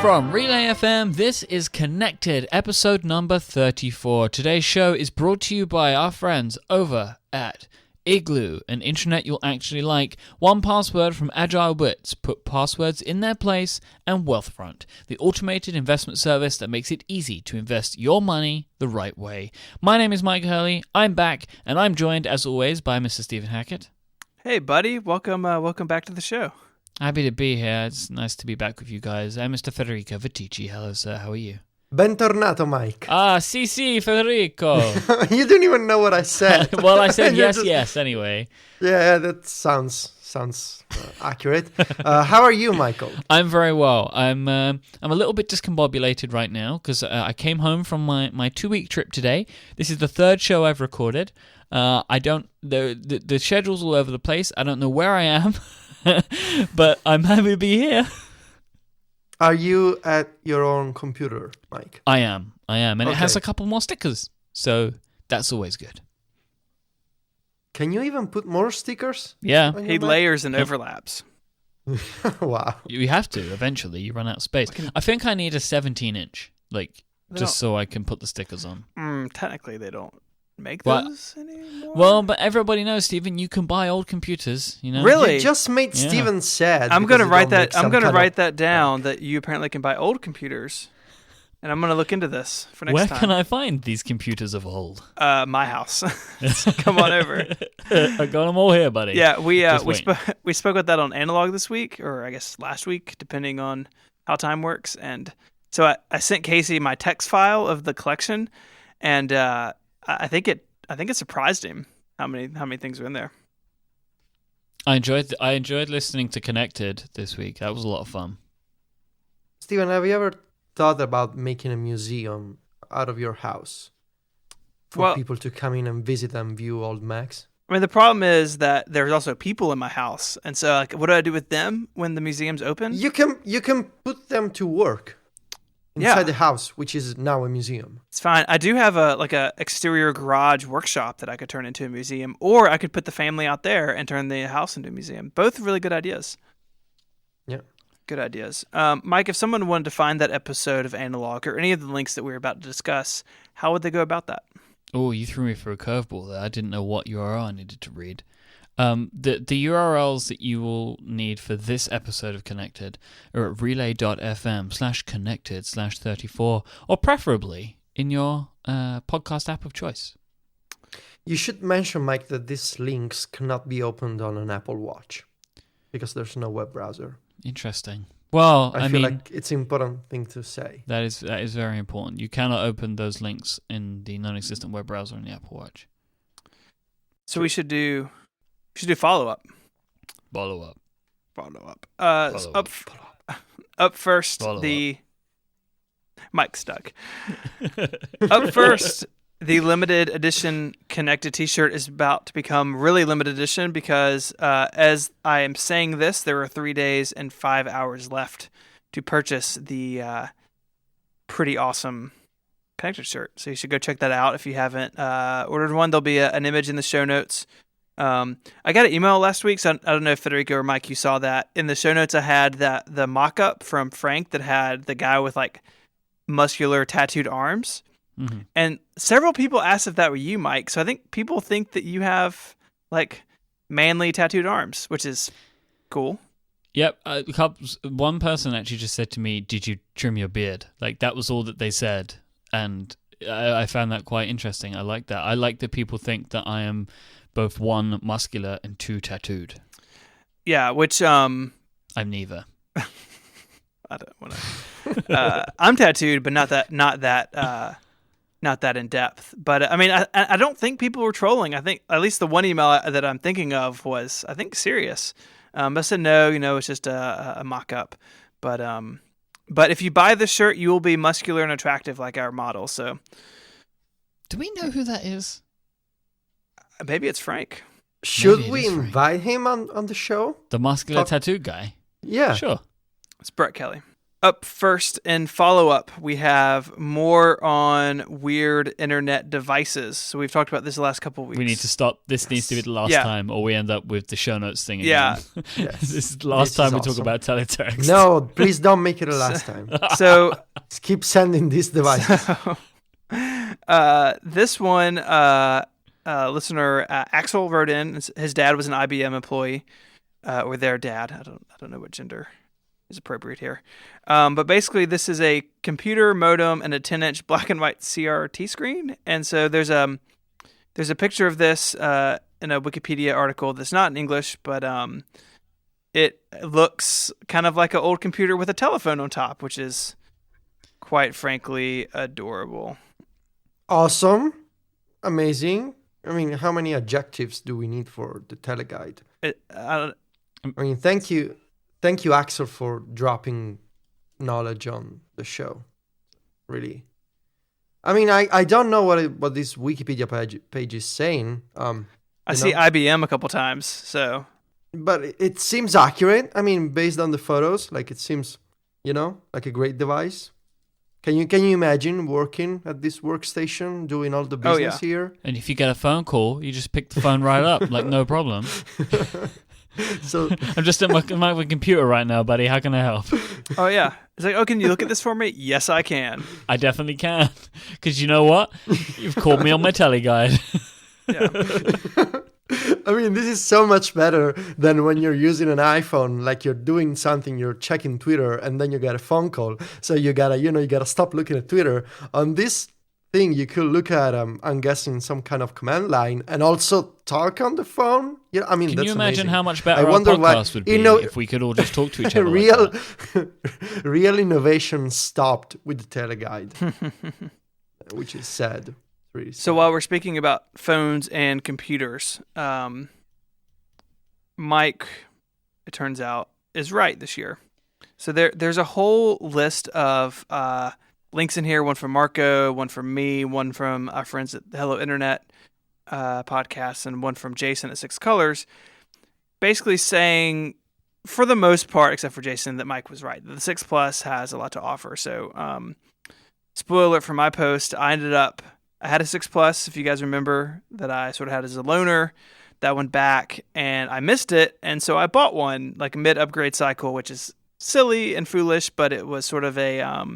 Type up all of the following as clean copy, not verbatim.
From Relay FM, this is Connected, episode number 34. Today's show is brought to you by our friends over at Igloo, an intranet you'll actually like. 1Password from Agile Bits. Put passwords in their place. And Wealthfront, the automated investment service that makes it easy to invest your money the right way. My name is Myke Hurley. I'm back, and I'm joined, as always, by Mr. Stephen Hackett. Hey, buddy. Welcome back to the show. Happy to be here. It's nice to be back with you guys. I'm Mr. Federico Vittici. Hello, sir. How are you? Bentornato, Myke. Ah, sì, Federico. You didn't even know what I said. Well, I said yes, anyway. Yeah, that sounds accurate. How are you, Michael? I'm very well. I'm a little bit discombobulated right now because I came home from my 2-week trip today. This is the third show I've recorded. The schedule's all over the place. I don't know where I am, but I'm happy to be here. Are you at your own computer, Myke? I am, and It has a couple more stickers, so that's always good. Can you even put more stickers? Yeah. He layers and overlaps. Wow. You have to, eventually. You run out of space. I think I need a 17-inch, just so I can put the stickers on. Technically, they don't make those anymore. Well, but everybody knows, Stephen, you can buy old computers, you know? Really? You just made Steven sad. I'm going to write that down, that you apparently can buy old computers. And I'm going to look into this for next time. Where can I find these computers of old? My house. Come on over. I got them all here, buddy. Yeah, we spoke about that on Analog this week, or I guess last week, depending on how time works. And so I sent Casey my text file of the collection, and I think it surprised him how many things are in there. I enjoyed listening to Connected this week. That was a lot of fun. Steven, have you ever thought about making a museum out of your house for people to come in and visit and view old Macs? I mean, the problem is that there's also people in my house, and so what do I do with them when the museum's open? You can put them to work inside the house, which is now a museum. It's fine. I do have a exterior garage workshop that I could turn into a museum, or I could put the family out there and turn the house into a museum. Both really good ideas. Yeah. Good ideas. Myke, if someone wanted to find that episode of Analog or any of the links that we were about to discuss, how would they go about that? Oh, you threw me for a curveball there. I didn't know what URL I needed to read. The URLs that you will need for this episode of Connected are at relay.fm/connected/34, or preferably in your podcast app of choice. You should mention, Myke, that these links cannot be opened on an Apple Watch because there's no web browser. Interesting. Well, I feel like it's an important thing to say. That is very important. You cannot open those links in the non-existent web browser on the Apple Watch. So we should do follow-up. Follow-up. Up first, Mike's stuck. Up first, the limited edition Connected t-shirt is about to become really limited edition because as I am saying this, there are 3 days and 5 hours left to purchase the pretty awesome Connected shirt. So you should go check that out if you haven't ordered one. There'll be an image in the show notes. I got an email last week, so I don't know if Federico or Myke, you saw that. In the show notes, I had the mock-up from Frank that had the guy with muscular tattooed arms. Mm-hmm. And several people asked if that were you, Myke. So I think people think that you have manly tattooed arms, which is cool. Yep. One person actually just said to me, "Did you trim your beard?" That was all that they said, and I found that quite interesting. I like that. I like that people think that I am both 1, muscular and 2, tattooed. Yeah, which I'm neither. I don't want to. I'm tattooed, but not that in depth. But I mean, I don't think people were trolling. I think at least the one email that I'm thinking of was, I think, serious. I said no, it's just a mock-up. But if you buy this shirt, you will be muscular and attractive like our model. So, do we know who that is? Maybe it's Frank. Should we invite him on the show? The muscular tattoo guy? Yeah. Sure. It's Brett Kelly. Up first in follow-up, we have more on weird internet devices. So we've talked about this the last couple of weeks. We need to stop. This needs to be the last time, or we end up with the show notes thing again. Yeah. Yes. This is the last time we talk about teletext. No, please don't make it the last time. So Just keep sending these devices. this one, listener Axel wrote in. His dad was an IBM employee, or their dad. I don't know what gender is appropriate here. But basically, this is a computer modem and a 10-inch black and white CRT screen. And so there's a picture of this in a Wikipedia article that's not in English, but it looks kind of like an old computer with a telephone on top, which is quite frankly adorable. Awesome. Amazing. I mean, how many adjectives do we need for the teleguide? I mean, thank you, Axel, for dropping knowledge on the show. Really. I mean, I don't know what this Wikipedia page is saying. I see IBM a couple times, so. But it seems accurate. I mean, based on the photos, like it seems, like a great device. Can you imagine working at this workstation, doing all the business here? And if you get a phone call, you just pick the phone right up, like no problem. So I'm just at my computer right now, buddy. How can I help? Oh, yeah. It's like, can you look at this for me? Yes, I can. I definitely can. Because you know what? You've called me on my teleguide. Yeah. I mean, this is so much better than when you're using an iPhone, like you're doing something, you're checking Twitter, and then you get a phone call. So you gotta stop looking at Twitter. On this thing, you could look at, I'm guessing, some kind of command line and also talk on the phone. Yeah, I mean, Can that's you imagine amazing. how much better our podcast would be if we could all just talk to each other? Real innovation stopped with the teleguide, which is sad. Really sad. So while we're speaking about phones and computers, Myke, it turns out, is right this year. So there's a whole list of links in here, one from Marco, one from me, one from our friends at the Hello Internet podcast, and one from Jason at Six Colors, basically saying, for the most part, except for Jason, that Myke was right. The 6 Plus has a lot to offer. So spoiler alert for my post, I had a 6 Plus, if you guys remember, that I sort of had as a loaner. That went back, and I missed it, and so I bought one, like a mid-upgrade cycle, which is silly and foolish, but it was sort of a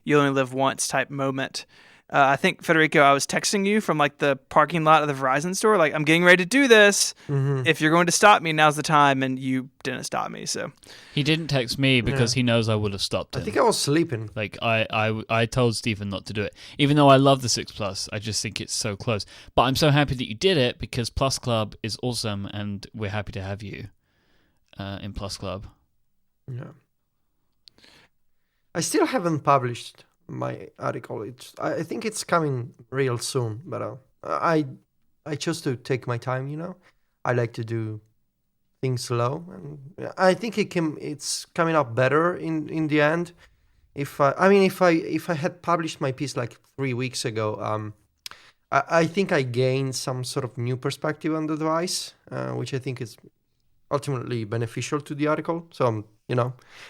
you only live once type moment. I think, Federico, I was texting you from like the parking lot of the Verizon store, like, I'm getting ready to do this. Mm-hmm. If you're going to stop me, now's the time, and you didn't stop me. So he didn't text me because he knows I would have stopped him. I think I was sleeping. Like I told Stephen not to do it, even though I love the 6 Plus. I just think it's so close. But I'm so happy that you did it because Plus Club is awesome, and we're happy to have you in Plus Club. Yeah. I still haven't published my article. I think it's coming real soon, but I chose to take my time. I like to do things slow, and I think it's coming up better in the end. If I had published my piece like 3 weeks ago, I think I gained some sort of new perspective on the device, which I think is ultimately beneficial to the article. So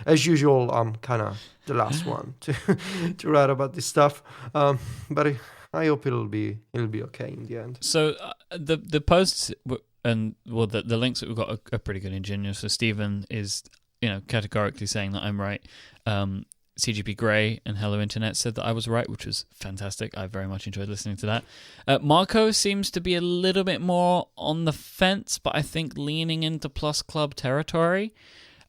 as usual, I'm kind of the last one to write about this stuff. But I hope it'll be okay in the end. So the posts and the links that we've got are pretty good in general. So Stephen is categorically saying that I'm right. CGP Grey and Hello Internet said that I was right, which was fantastic. I very much enjoyed listening to that. Marco seems to be a little bit more on the fence, but I think leaning into Plus Club territory.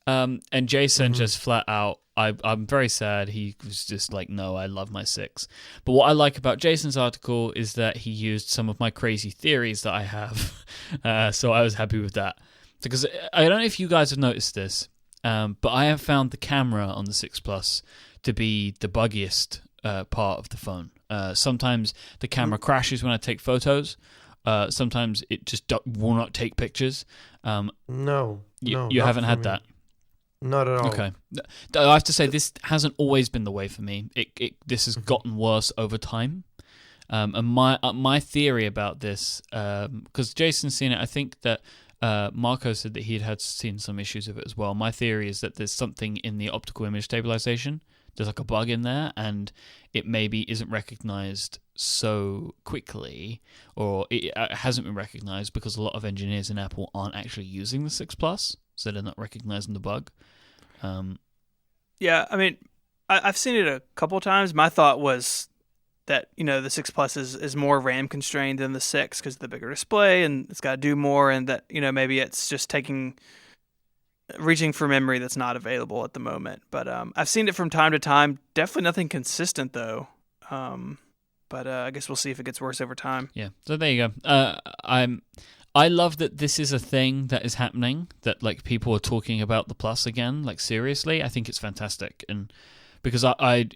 And Jason just flat out, I'm very sad. He was just like, no, I love my 6. But what I like about Jason's article is that he used some of my crazy theories that I have. So I was happy with that. Because I don't know if you guys have noticed this, but I have found the camera on the 6 Plus to be the buggiest part of the phone. Sometimes the camera crashes when I take photos. Sometimes it just will not take pictures. No, you haven't had that. Not at all. Okay. I have to say, this hasn't always been the way for me. This has gotten worse over time. And my theory about this, because Jason's seen it, I think that Marco said that he had seen some issues with it as well. My theory is that there's something in the optical image stabilization. There's like a bug in there, and it maybe isn't recognized so quickly, or it hasn't been recognized because a lot of engineers in Apple aren't actually using the 6 Plus, so they're not recognizing the bug. Yeah, I mean, I've seen it a couple of times. My thought was that, the 6 Plus is more RAM constrained than the 6 because of the bigger display and it's got to do more, and that, maybe it's just reaching for memory that's not available at the moment. But I've seen it from time to time. Definitely nothing consistent though. But I guess we'll see if it gets worse over time. Yeah. So there you go. I love that this is a thing that is happening, that like people are talking about the Plus again, like seriously. I think it's fantastic, and because I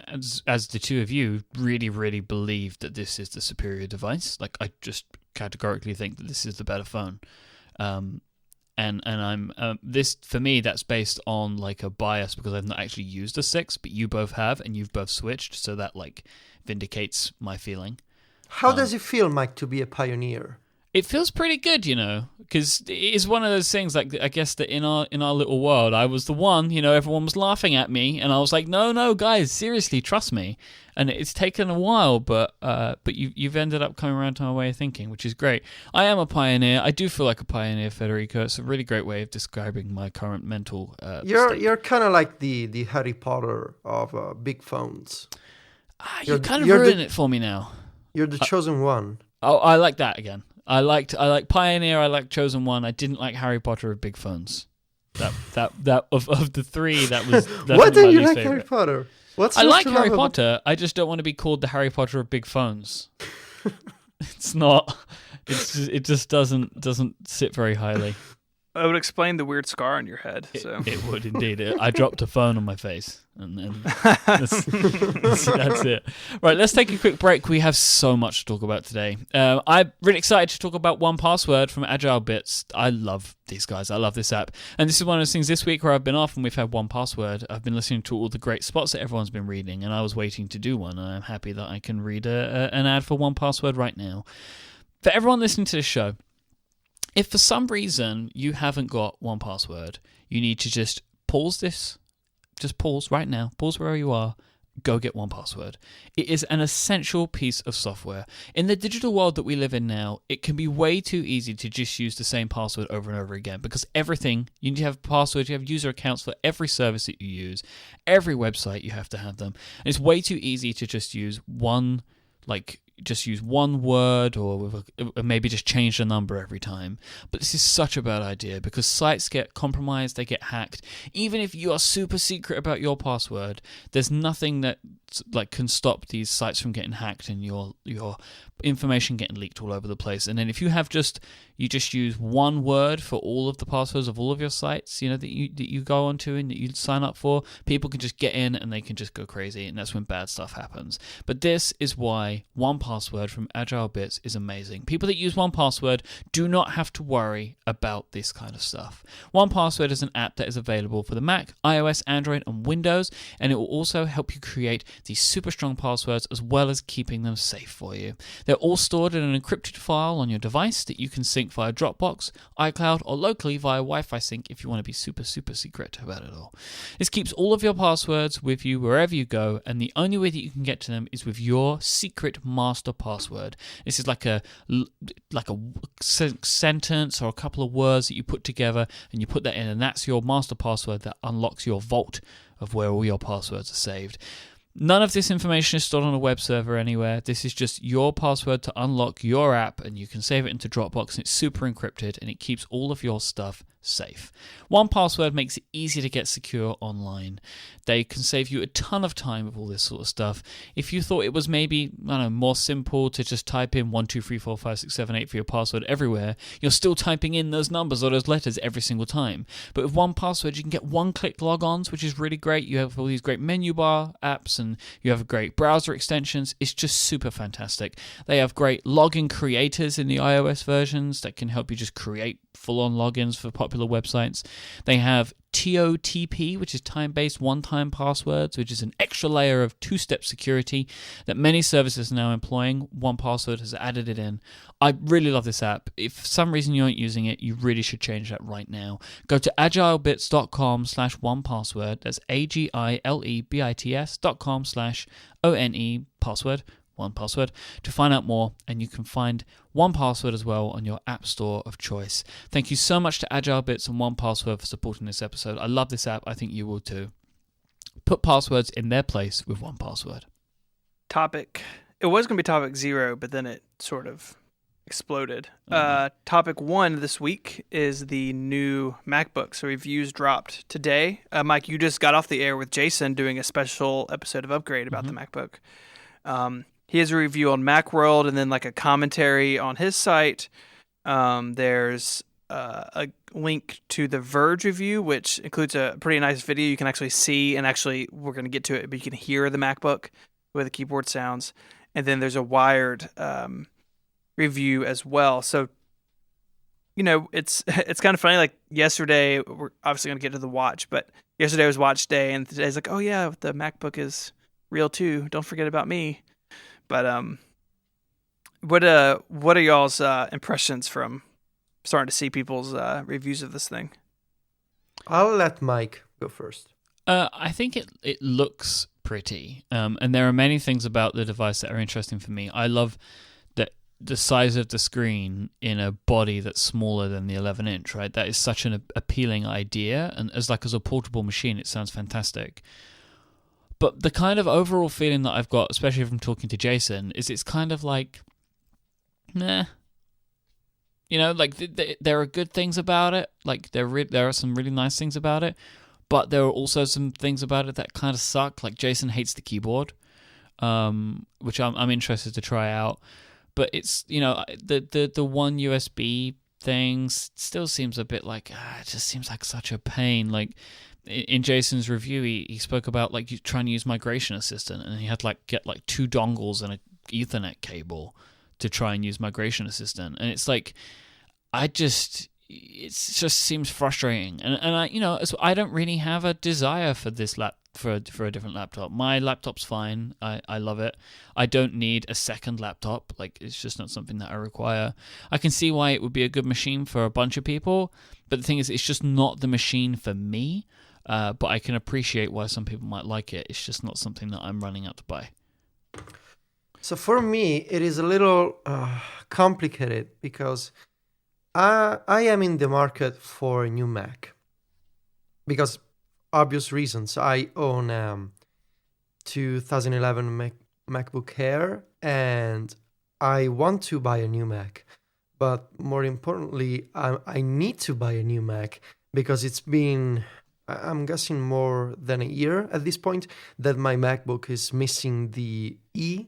as the two of you really, really believe that this is the superior device. Like I just categorically think that this is the better phone. And I'm this, for me, that's based on like a bias because I've not actually used a 6, but you both have, and you've both switched, so that like vindicates my feeling. How does it feel, Myke, to be a pioneer? It feels pretty good, because it is one of those things, like, I guess that in our little world, I was the one, everyone was laughing at me, and I was like, no, guys, seriously, trust me. And it's taken a while, but you've ended up coming around to my way of thinking, which is great. I am a pioneer. I do feel like a pioneer, Federico. It's a really great way of describing my current mental state. You're kind of like the Harry Potter of big phones. You're kind of ruining it for me now. You're the chosen one. Oh, I like that again. I like Pioneer. I like Chosen One. I didn't like Harry Potter of big phones. That of the three, that was. Why don't you like favorite. Harry Potter? I like Harry Potter. I just don't want to be called the Harry Potter of big phones. It's not. It just doesn't sit very highly. I would explain the weird scar on your head. It would indeed. I dropped a phone on my face, and then that's it. Right, let's take a quick break. We have so much to talk about today. I'm really excited to talk about 1Password from Agile Bits. I love these guys. I love this app, and this is one of those things this week where I've been off and we've had 1Password. I've been listening to all the great spots that everyone's been reading, and I was waiting to do one, and I'm happy that I can read an ad for 1Password right now. For everyone listening to this show, if for some reason you haven't got 1Password, you need to just pause this. Just pause right now. Pause wherever you are. Go get 1Password. It is an essential piece of software. In the digital world that we live in now, it can be way too easy to just use the same password over and over again, because everything, you need to have passwords, you have user accounts for every service that you use, every website you have to have them. And it's way too easy to just use one word, or maybe just change the number every time. But this is such a bad idea, because sites get compromised, they get hacked. Even if you are super secret about your password, there's nothing that can stop these sites from getting hacked and your information getting leaked all over the place. And then if you just use one word for all of the passwords of all of your sites, that you go onto and that you sign up for, people can just get in and they can just go crazy, and that's when bad stuff happens. But this is why 1Password from Agile Bits is amazing. People that use 1Password do not have to worry about this kind of stuff. 1Password is an app that is available for the Mac, iOS, Android, and Windows, and it will also help you create these super strong passwords as well as keeping them safe for you. They're all stored in an encrypted file on your device that you can sync via Dropbox, iCloud, or locally via Wi-Fi sync if you want to be super, super secret about it all. This keeps all of your passwords with you wherever you go, and the only way that you can get to them is with your secret master password. This is like a sentence or a couple of words that you put together, and you put that in, and that's your master password that unlocks your vault of where all your passwords are saved. None of this information is stored on a web server anywhere. This is just your password to unlock your app, and you can save it into Dropbox, and it's super encrypted, and it keeps all of your stuff safe. 1Password makes it easy to get secure online. They can save you a ton of time with all this sort of stuff. If you thought it was maybe, more simple to just type in 1, 2, 3, 4, 5, 6, 7, 8 for your password everywhere, you're still typing in those numbers or those letters every single time. But with 1Password, you can get one-click logons, which is really great. You have all these great menu bar apps, and you have great browser extensions. It's just super fantastic. They have great login creators in the iOS versions that can help you just create full-on logins for popular popular websites. They have TOTP, which is time-based one-time passwords, which is an extra layer of two-step security that many services are now employing. 1Password has added it in. I really love this app. If for some reason you aren't using it, you really should change that right now. Go to agilebits.com/1password. That's AGILEBITS.com/ONE password. 1Password to find out more, and you can find 1Password as well on your app store of choice. Thank you so much to AgileBits and 1Password for supporting this episode. I love this app. I think you will too. Put passwords in their place with 1Password. Topic. It was going to be topic 0, but then it sort of exploded. Topic 1 this week is the new MacBook. So reviews dropped today. Myke, you just got off the air with Jason doing a special episode of Upgrade about the MacBook. He has a review on Macworld and then like a commentary on his site. There's a link to the Verge review, which includes a pretty nice video. You can actually see, and actually we're going to get to it, but you can hear the MacBook with the keyboard sounds. And then there's a Wired review as well. So, you know, it's kind of funny. Like yesterday, we're obviously going to get to the watch, but yesterday was watch day, and today's like, oh yeah, the MacBook is real too. Don't forget about me. But what are y'all's impressions from starting to see people's reviews of this thing? I'll let Myke go first. I think it looks pretty, and there are many things about the device that are interesting for me. I love that the size of the screen in a body that's smaller than the 11-inch. Right, that is such an appealing idea, and as a portable machine, it sounds fantastic. But the kind of overall feeling that I've got, especially from talking to Jason, is it's kind of like, nah. You know, like there are good things about it. Like there are some really nice things about it, but there are also some things about it that kind of suck. Like Jason hates the keyboard, which I'm interested to try out. But it's, you know, the one USB thing still seems a bit like, it just seems like such a pain. Like in Jason's review, he spoke about like trying to use Migration Assistant, and he had to get 2 dongles and an Ethernet cable to try and use Migration Assistant, and it's like, it just seems frustrating, and I don't really have a desire for this for a different laptop. My laptop's fine. I love it. I don't need a second laptop. Like, it's just not something that I require. I can see why it would be a good machine for a bunch of people, but the thing is, it's just not the machine for me. But I can appreciate why some people might like it. It's just not something that I'm running out to buy. So for me, it is a little complicated because I am in the market for a new Mac. Because obvious reasons. I own 2011 MacBook Air, and I want to buy a new Mac. But more importantly, I need to buy a new Mac because it's been, I'm guessing, more than a year at this point that my MacBook is missing the E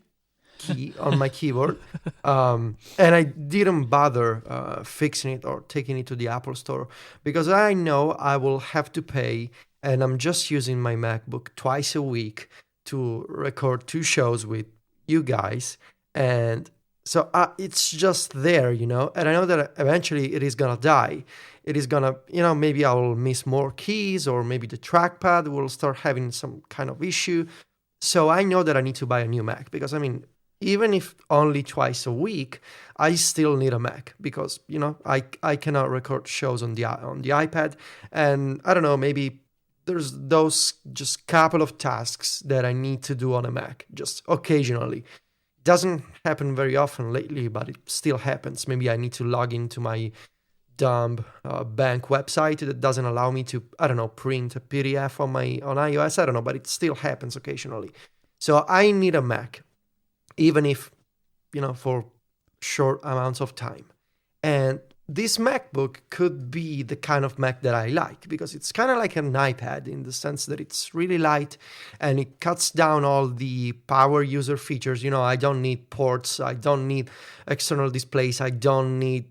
key on my keyboard. And I didn't bother fixing it or taking it to the Apple Store because I know I will have to pay, and I'm just using my MacBook twice a week to record 2 shows with you guys. And so it's just there, and I know that eventually it is going to die. It is going to, maybe I will miss more keys, or maybe the trackpad will start having some kind of issue. So I know that I need to buy a new Mac because, even if only twice a week, I still need a Mac because, I cannot record shows on the iPad. And I don't know, maybe there's those just couple of tasks that I need to do on a Mac, just occasionally. Doesn't happen very often lately, but it still happens. Maybe I need to log into my dumb bank website that doesn't allow me to, print a PDF on iOS. I don't know, but it still happens occasionally. So I need a Mac, even if, for short amounts of time. And this MacBook could be the kind of Mac that I like because it's kind of like an iPad in the sense that it's really light and it cuts down all the power user features. I don't need ports. I don't need external displays. I don't need,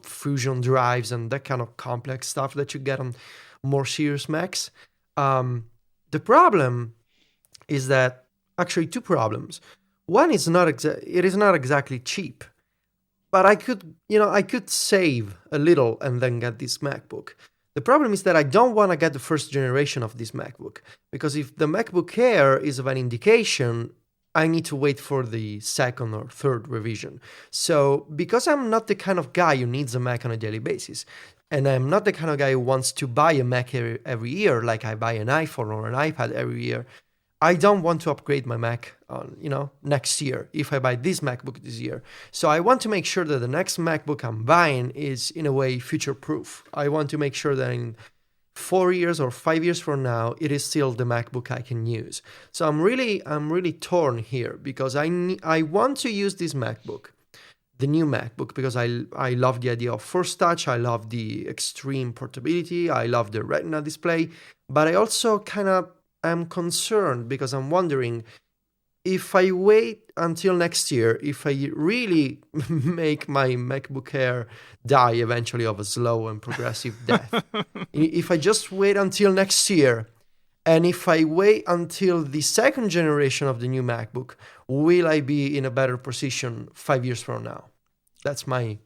Fusion drives and that kind of complex stuff that you get on more serious Macs. The problem is that, actually 2 problems. One is it is not exactly cheap. but I could save a little and then get this MacBook. The problem is that I don't want to get the first generation of this MacBook, because if the MacBook Air is of an indication, I need to wait for the second or third revision. So because I'm not the kind of guy who needs a Mac on a daily basis, and I'm not the kind of guy who wants to buy a Mac every year, like I buy an iPhone or an iPad every year, I don't want to upgrade my Mac on, next year if I buy this MacBook this year. So I want to make sure that the next MacBook I'm buying is in a way future-proof. I want to make sure that in 4 years or 5 years from now, it is still the MacBook I can use. So I'm really torn here, because I want to use this MacBook, the new MacBook, because I love the idea of Force Touch, I love the extreme portability, I love the Retina display, but I also kind of am concerned because I'm wondering if I wait until next year, if I really make my MacBook Air die eventually of a slow and progressive death. If I just wait until next year, and if I wait until the second generation of the new MacBook, will I be in a better position 5 years from now? That's my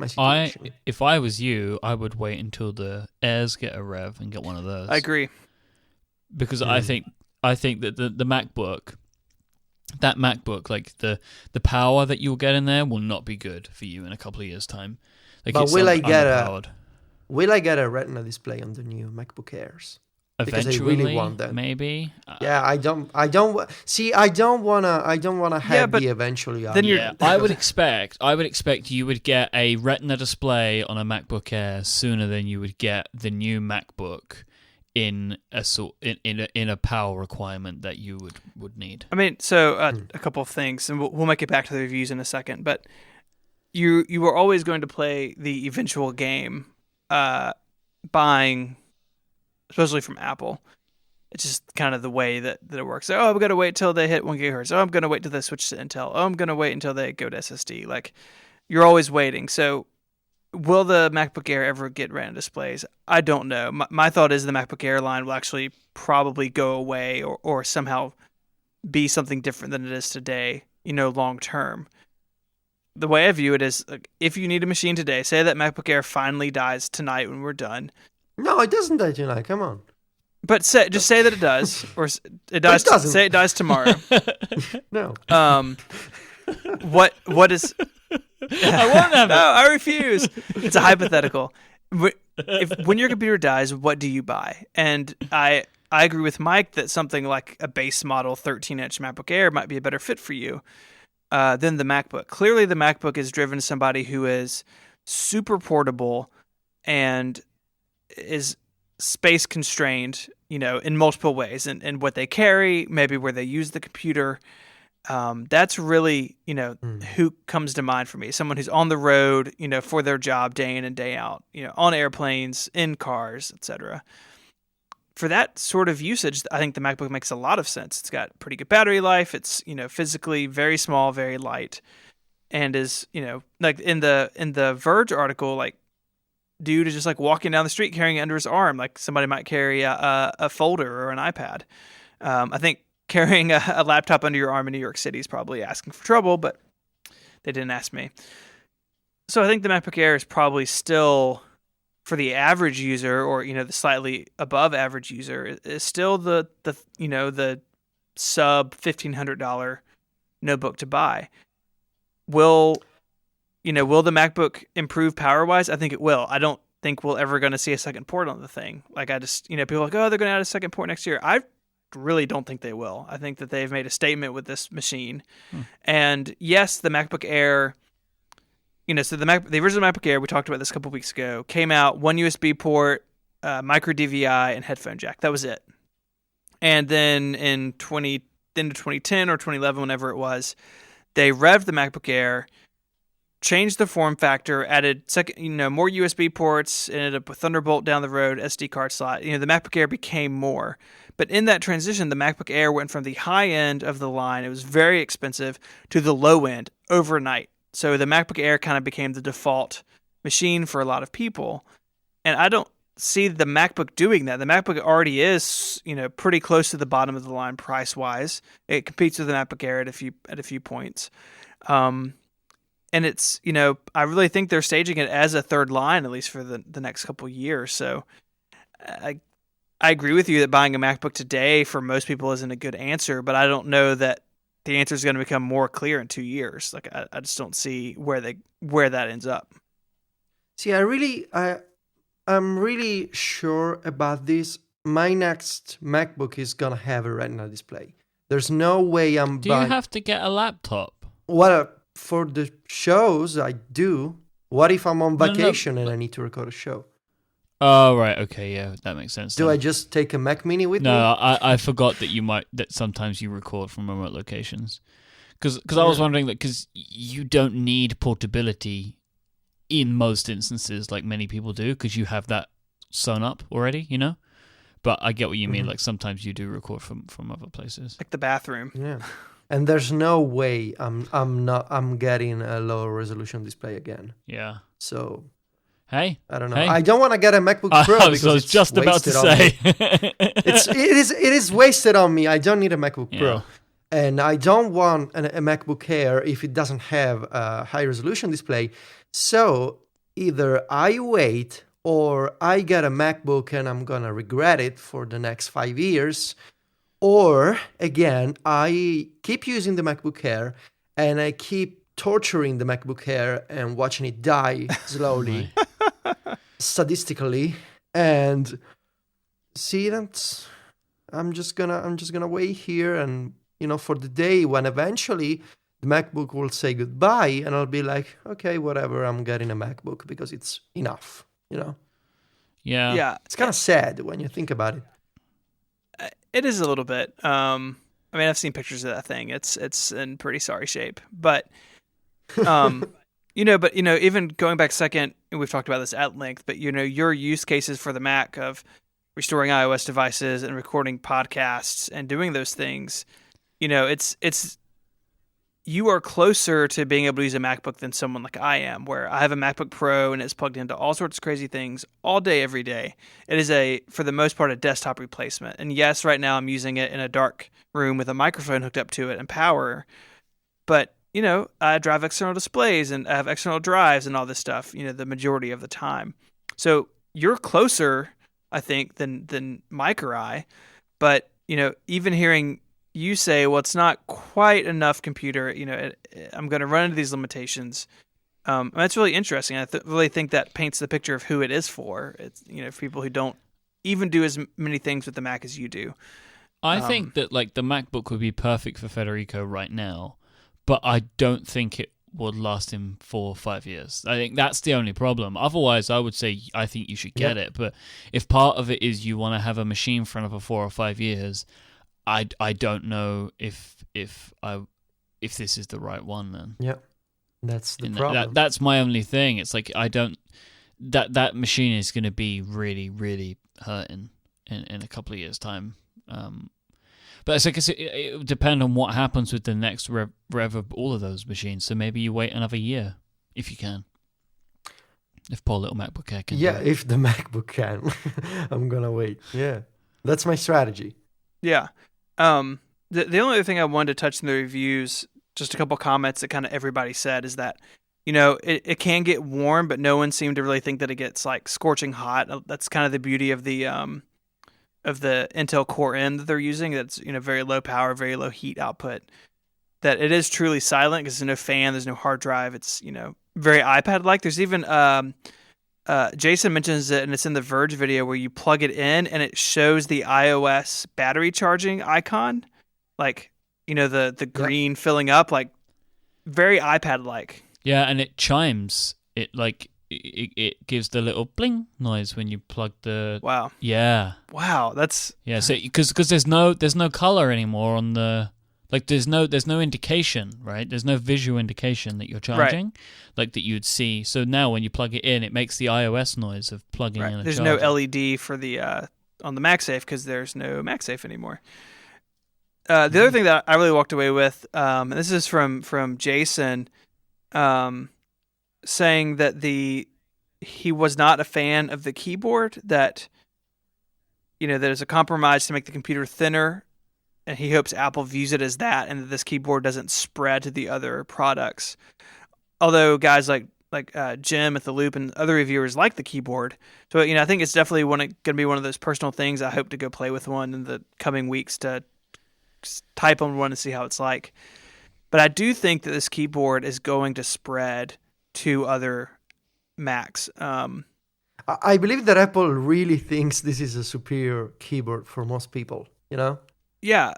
situation. If I was you, I would wait until the Airs get a rev and get one of those. I agree. Because I think that the MacBook, like the power that you'll get in there will not be good for you in a couple of years' time. Like, but it's will I get a Retina display on the new MacBook Airs? Eventually, because I really want that. Maybe. Yeah, I don't wanna have the eventually. Then I would expect you would get a Retina display on a MacBook Air sooner than you would get the new MacBook in a power requirement that you would need. I mean, so a couple of things, and we'll make it back to the reviews in a second. But you are always going to play the eventual game, buying, especially from Apple. It's just kind of the way that it works. So, I'm going to wait till they hit 1 gigahertz. I'm going to wait till they switch to Intel. I'm going to wait until they go to SSD. Like, you're always waiting. So, will the MacBook Air ever get Retina displays? I don't know. My thought is the MacBook Air line will actually probably go away or somehow be something different than it is today, long term. The way I view it is, if you need a machine today, say that MacBook Air finally dies tonight when we're done. No, it doesn't die tonight. Come on. But just say that it does, or it dies. Say it dies tomorrow. No. What is? I won't have it. No, I refuse. It's a hypothetical. When your computer dies, what do you buy? And I agree with Myke that something like a base model 13-inch MacBook Air might be a better fit for you than the MacBook. Clearly, the MacBook is driven to somebody who is super portable and is space constrained, in multiple ways, and what they carry, maybe where they use the computer. That's really, who comes to mind for me. Someone who's on the road, for their job day in and day out, on airplanes, in cars, etc. For that sort of usage, I think the MacBook makes a lot of sense. It's got pretty good battery life. It's, physically very small, very light, and is, like in the Verge article, like, dude is just like walking down the street carrying it under his arm, like somebody might carry a folder or an iPad. I think carrying a laptop under your arm in New York City is probably asking for trouble, but they didn't ask me. So I think the MacBook Air is probably still, for the average user, or the slightly above average user, is still the sub $1,500 notebook to buy. Will the MacBook improve power-wise? I think it will. I don't think we're ever going to see a second port on the thing. Like, I just, people are like, oh, they're going to add a second port next year. I really don't think they will. I think that they've made a statement with this machine. And yes, the MacBook Air, so the original MacBook Air, we talked about this a couple weeks ago, came out, one USB port, micro DVI, and headphone jack. That was it. And then in 2010 or 2011, whenever it was, they revved the MacBook Air, changed the form factor, added more USB ports, ended up with Thunderbolt down the road, SD card slot. The MacBook Air became more. But in that transition, the MacBook Air went from the high end of the line, it was very expensive, to the low end overnight. So the MacBook Air kind of became the default machine for a lot of people. And I don't see the MacBook doing that. The MacBook already is, pretty close to the bottom of the line price-wise. It competes with the MacBook Air at a few points. and it's, I really think they're staging it as a third line, at least for the next couple of years. So I agree with you that buying a MacBook today for most people isn't a good answer, but I don't know that the answer is going to become more clear in 2 years. Like I just don't see where that ends up. See, I'm really sure about this. My next MacBook is gonna have a Retina display. There's no way Do you have to get a laptop? Well, for the shows I do. What if I'm on No, no, vacation and I need to record a show? Oh, right. Okay, yeah, that makes sense. Do then. I just take a Mac Mini with me? No, I forgot that sometimes you record from remote locations. Because I was wondering that because you don't need portability in most instances like many people do because you have that sewn up already, But I get what you mean. Like sometimes you do record from other places. Like the bathroom. Yeah. And there's no way I'm getting a low resolution display again. Yeah. So Hey, I don't know. Hey. I don't want to get a MacBook Pro I because was it's just about to wasted on say. me. It is wasted on me. I don't need a MacBook Pro. Yeah. And I don't want a MacBook Air if it doesn't have a high resolution display. So either I wait or I get a MacBook and I'm going to regret it for the next 5 years. Or again, I keep using the MacBook Air and I keep torturing the MacBook Air and watching it die slowly, statistically. And see, I'm just gonna wait here and for the day when eventually the MacBook will say goodbye and I'll be like, okay, whatever, I'm getting a MacBook because it's enough, Yeah. Yeah. It's kind of sad when you think about it. It is a little bit. I've seen pictures of that thing. It's in pretty sorry shape. But, even going back a second, and we've talked about this at length, but, your use cases for the Mac of restoring iOS devices and recording podcasts and doing those things, it's you are closer to being able to use a MacBook than someone like I am, where I have a MacBook Pro and it's plugged into all sorts of crazy things all day, every day. It is for the most part, a desktop replacement. And yes, right now I'm using it in a dark room with a microphone hooked up to it and power. But, I drive external displays and I have external drives and all this stuff, the majority of the time. So you're closer, I think, than Myke or I. But, even hearing you say, well, it's not quite enough computer, I'm going to run into these limitations. That's really interesting. I really think that paints the picture of who it is for. It's, for people who don't even do as many things with the Mac as you do. I think that the MacBook would be perfect for Federico right now, but I don't think it would last him 4 or 5 years. I think that's the only problem. Otherwise, I would say I think you should get it. But if part of it is you want to have a machine for another 4 or 5 years, I don't know if this is the right one then. Yeah, that's the problem. That's my only thing. It's like I don't that machine is going to be really, really hurting in a couple of years' time. But it's like it would depend on what happens with the next rev of all of those machines. So maybe you wait another year if you can. If poor little MacBook Air can. Yeah, if the MacBook can, I'm gonna wait. Yeah, that's my strategy. Yeah. The only other thing I wanted to touch in the reviews, just a couple comments that kind of everybody said, is that, it can get warm, but no one seemed to really think that it gets like scorching hot. That's kind of the beauty of the Intel Core M that they're using. That's, very low power, very low heat output. That it is truly silent because there's no fan, there's no hard drive. It's, very iPad-like. There's even, Jason mentions it, and it's in the Verge video where you plug it in and it shows the iOS battery charging icon, like, the green filling up, like very iPad-like. Yeah, and it chimes. It gives the little bling noise when you plug the. Wow. Yeah. Wow, that's. Yeah, so because there's no color anymore on the. Like there's no indication, right? There's no visual indication that you're charging, like that you'd see. So now when you plug it in, it makes the iOS noise of plugging in. There's no LED for the on the MagSafe because there's no MagSafe anymore. The other thing that I really walked away with, and this is from Jason, saying that he was not a fan of the keyboard. That there's a compromise to make the computer thinner. And he hopes Apple views it as that and that this keyboard doesn't spread to the other products. although guys like Jim at the Loop and other reviewers like the keyboard. So, I think it's definitely going to be one of those personal things. I hope to go play with one in the coming weeks to type on one and see how it's like. But I do think that this keyboard is going to spread to other Macs. I believe that Apple really thinks this is a superior keyboard for most people, Yeah.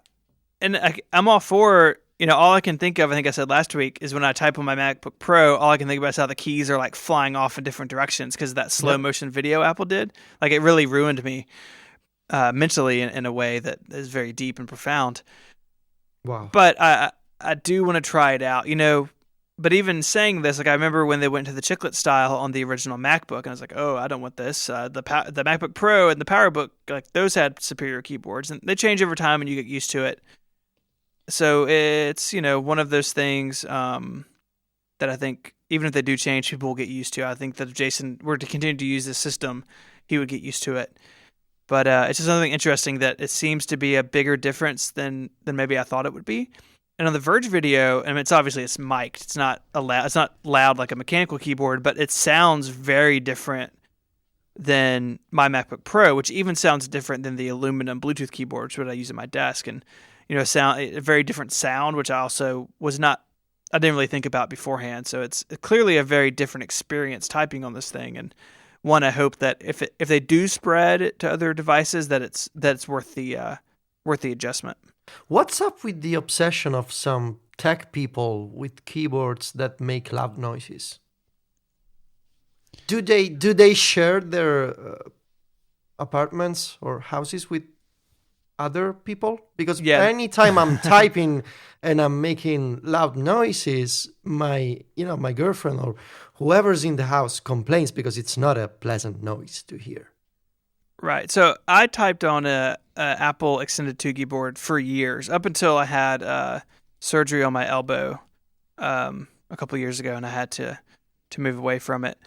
And I'm all for, all I can think of, I think I said last week, is when I type on my MacBook Pro, all I can think about is how the keys are like flying off in different directions because of that slow motion video Apple did. Like, it really ruined me mentally in a way that is very deep and profound. Wow. But I do want to try it out, But even saying this, like, I remember when they went to the chiclet style on the original MacBook, and I was like, oh, I don't want this. The MacBook Pro and the PowerBook, like, those had superior keyboards, and they change over time and you get used to it. So it's, one of those things that I think, even if they do change, people will get used to. I think that if Jason were to continue to use this system, he would get used to it. But it's just something interesting that it seems to be a bigger difference than maybe I thought it would be. And on the Verge video, it's mic'd. It's not loud like a mechanical keyboard, but it sounds very different than my MacBook Pro, which even sounds different than the aluminum Bluetooth keyboard, which is what I use at my desk. And a very different sound, which I also I didn't really think about beforehand. So it's clearly a very different experience typing on this thing. And one, I hope that if they do spread it to other devices, that it's worth the adjustment. What's up with the obsession of some tech people with keyboards that make loud noises? Do they share their apartments or houses with other people? Because anytime I'm typing and I'm making loud noises, my girlfriend or whoever's in the house complains because it's not a pleasant noise to hear. Right. So I typed on a Apple Extended 2 keyboard for years, up until I had surgery on my elbow a couple years ago, and I had to move away from it.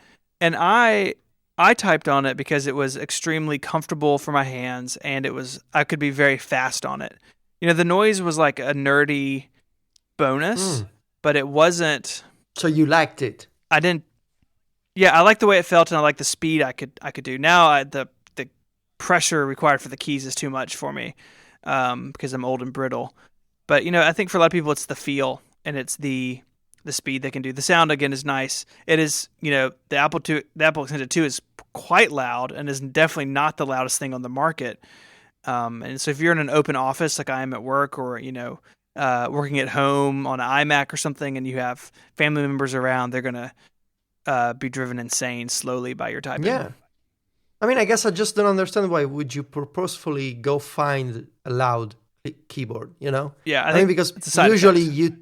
And I typed on it because it was extremely comfortable for my hands, and I could be very fast on it. The noise was like a nerdy bonus, but it wasn't. So you liked it? I didn't. Yeah, I liked the way it felt, and I liked the speed I could do. Now the pressure required for the keys is too much for me because I'm old and brittle. But I think for a lot of people it's the feel and it's the speed they can do. The sound again is nice. It is the Apple Extended 2 is quite loud and is definitely not the loudest thing on the market. And so if you're in an open office like I am at work, or working at home on an iMac or something, and you have family members around, they're gonna be driven insane slowly by your typing. Yeah. I guess I just don't understand why would you purposefully go find a loud keyboard, Yeah, I think because usually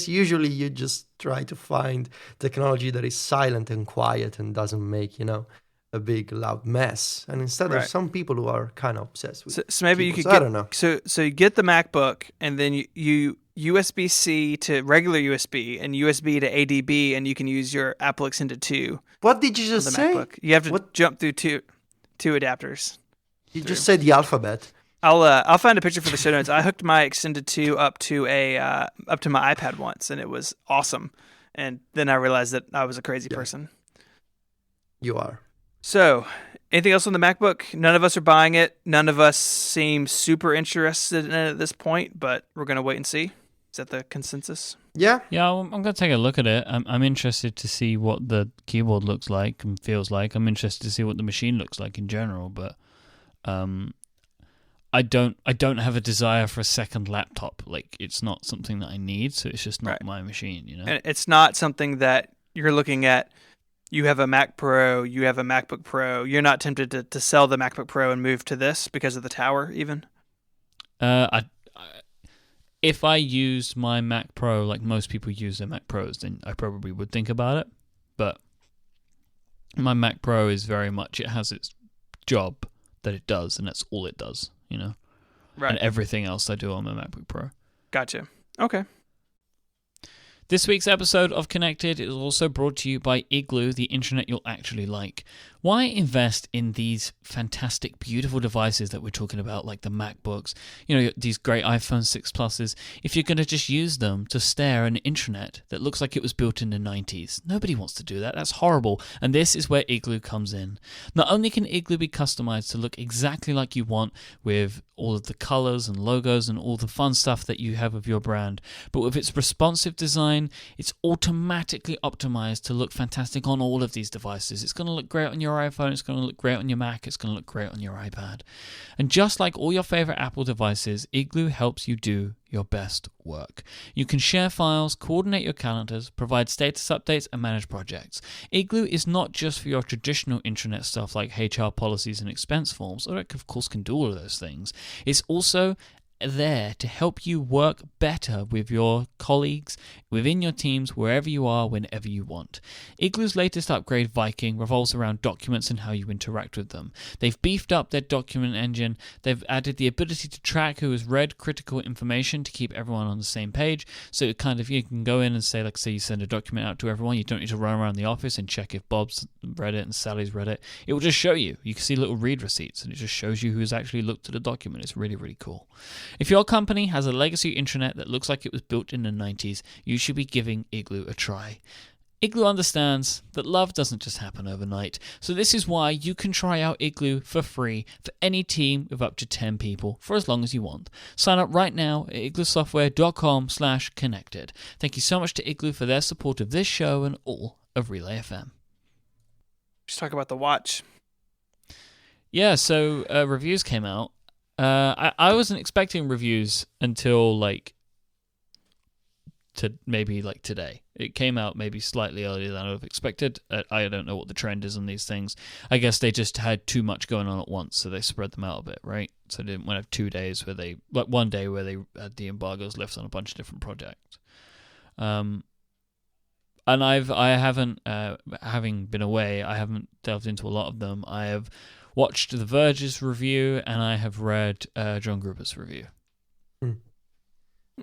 usually you just try to find technology that is silent and quiet and doesn't make, a big loud mess. And instead there's some people who are kind of obsessed with so maybe keyboards. You could I don't know. So you get the MacBook, and then you USB-C to regular USB and USB to ADB, and you can use your Apple Extended 2. What did you just say? MacBook. You have to jump through two adapters. You just said the alphabet. I'll find a picture for the show notes. I hooked my Extended 2 up to my iPad once, and it was awesome. And then I realized that I was a crazy person. You are. So, anything else on the MacBook? None of us are buying it. None of us seem super interested in it at this point, but we're going to wait and see. Is that the consensus? Yeah. Yeah, I'm going to take a look at it. I'm interested to see what the keyboard looks like and feels like. I'm interested to see what the machine looks like in general, but I don't have a desire for a second laptop. Like, it's not something that I need, so it's just not my machine, And it's not something that you're looking at. You have a Mac Pro, you have a MacBook Pro. You're not tempted to sell the MacBook Pro and move to this because of the tower, even? If I used my Mac Pro like most people use their Mac Pros, then I probably would think about it. But my Mac Pro is very much, it has its job that it does, and that's all it does, Right. And everything else I do on my MacBook Pro. Gotcha. Okay. This week's episode of Connected is also brought to you by Igloo, the internet you'll actually like. Why invest in these fantastic, beautiful devices that we're talking about, like the MacBooks, these great iPhone 6 Pluses, if you're going to just use them to stare at an intranet that looks like it was built in the 90s? Nobody wants to do that. That's horrible. And this is where Igloo comes in. Not only can Igloo be customized to look exactly like you want with all of the colors and logos and all the fun stuff that you have of your brand, but with its responsive design, it's automatically optimized to look fantastic on all of these devices. It's going to look great on your iPhone, it's going to look great on your Mac, it's going to look great on your iPad. And just like all your favorite Apple devices, Igloo helps you do your best work. You can share files, coordinate your calendars, provide status updates, and manage projects. Igloo is not just for your traditional intranet stuff like HR policies and expense forms, or it of course can do all of those things. It's also there to help you work better with your colleagues, within your teams, wherever you are, whenever you want. Igloo's latest upgrade, Viking, revolves around documents and how you interact with them. They've beefed up their document engine. They've added the ability to track who has read critical information to keep everyone on the same page. So it you can go in and say, like, say you send a document out to everyone. You don't need to run around the office and check if Bob's read it and Sally's read it. It will just show you. You can see little read receipts, and it just shows you who's actually looked at the document. It's really, really cool. If your company has a legacy intranet that looks like it was built in the 90s, you should be giving Igloo a try. Igloo understands that love doesn't just happen overnight, so this is why you can try out Igloo for free for any team of up to 10 people for as long as you want. Sign up right now at igloosoftware.com/connected. Thank you so much to Igloo for their support of this show and all of Relay FM. Let's talk about the watch. Yeah, so reviews came out. I wasn't expecting reviews until today. It came out maybe slightly earlier than I would have expected. I don't know what the trend is on these things. I guess they just had too much going on at once, so they spread them out a bit, right? So they didn't want to have 2 days where one day where they had the embargoes lifted on a bunch of different projects. And I haven't, having been away, I haven't delved into a lot of them. I have watched The Verge's review, and I have read John Gruber's review.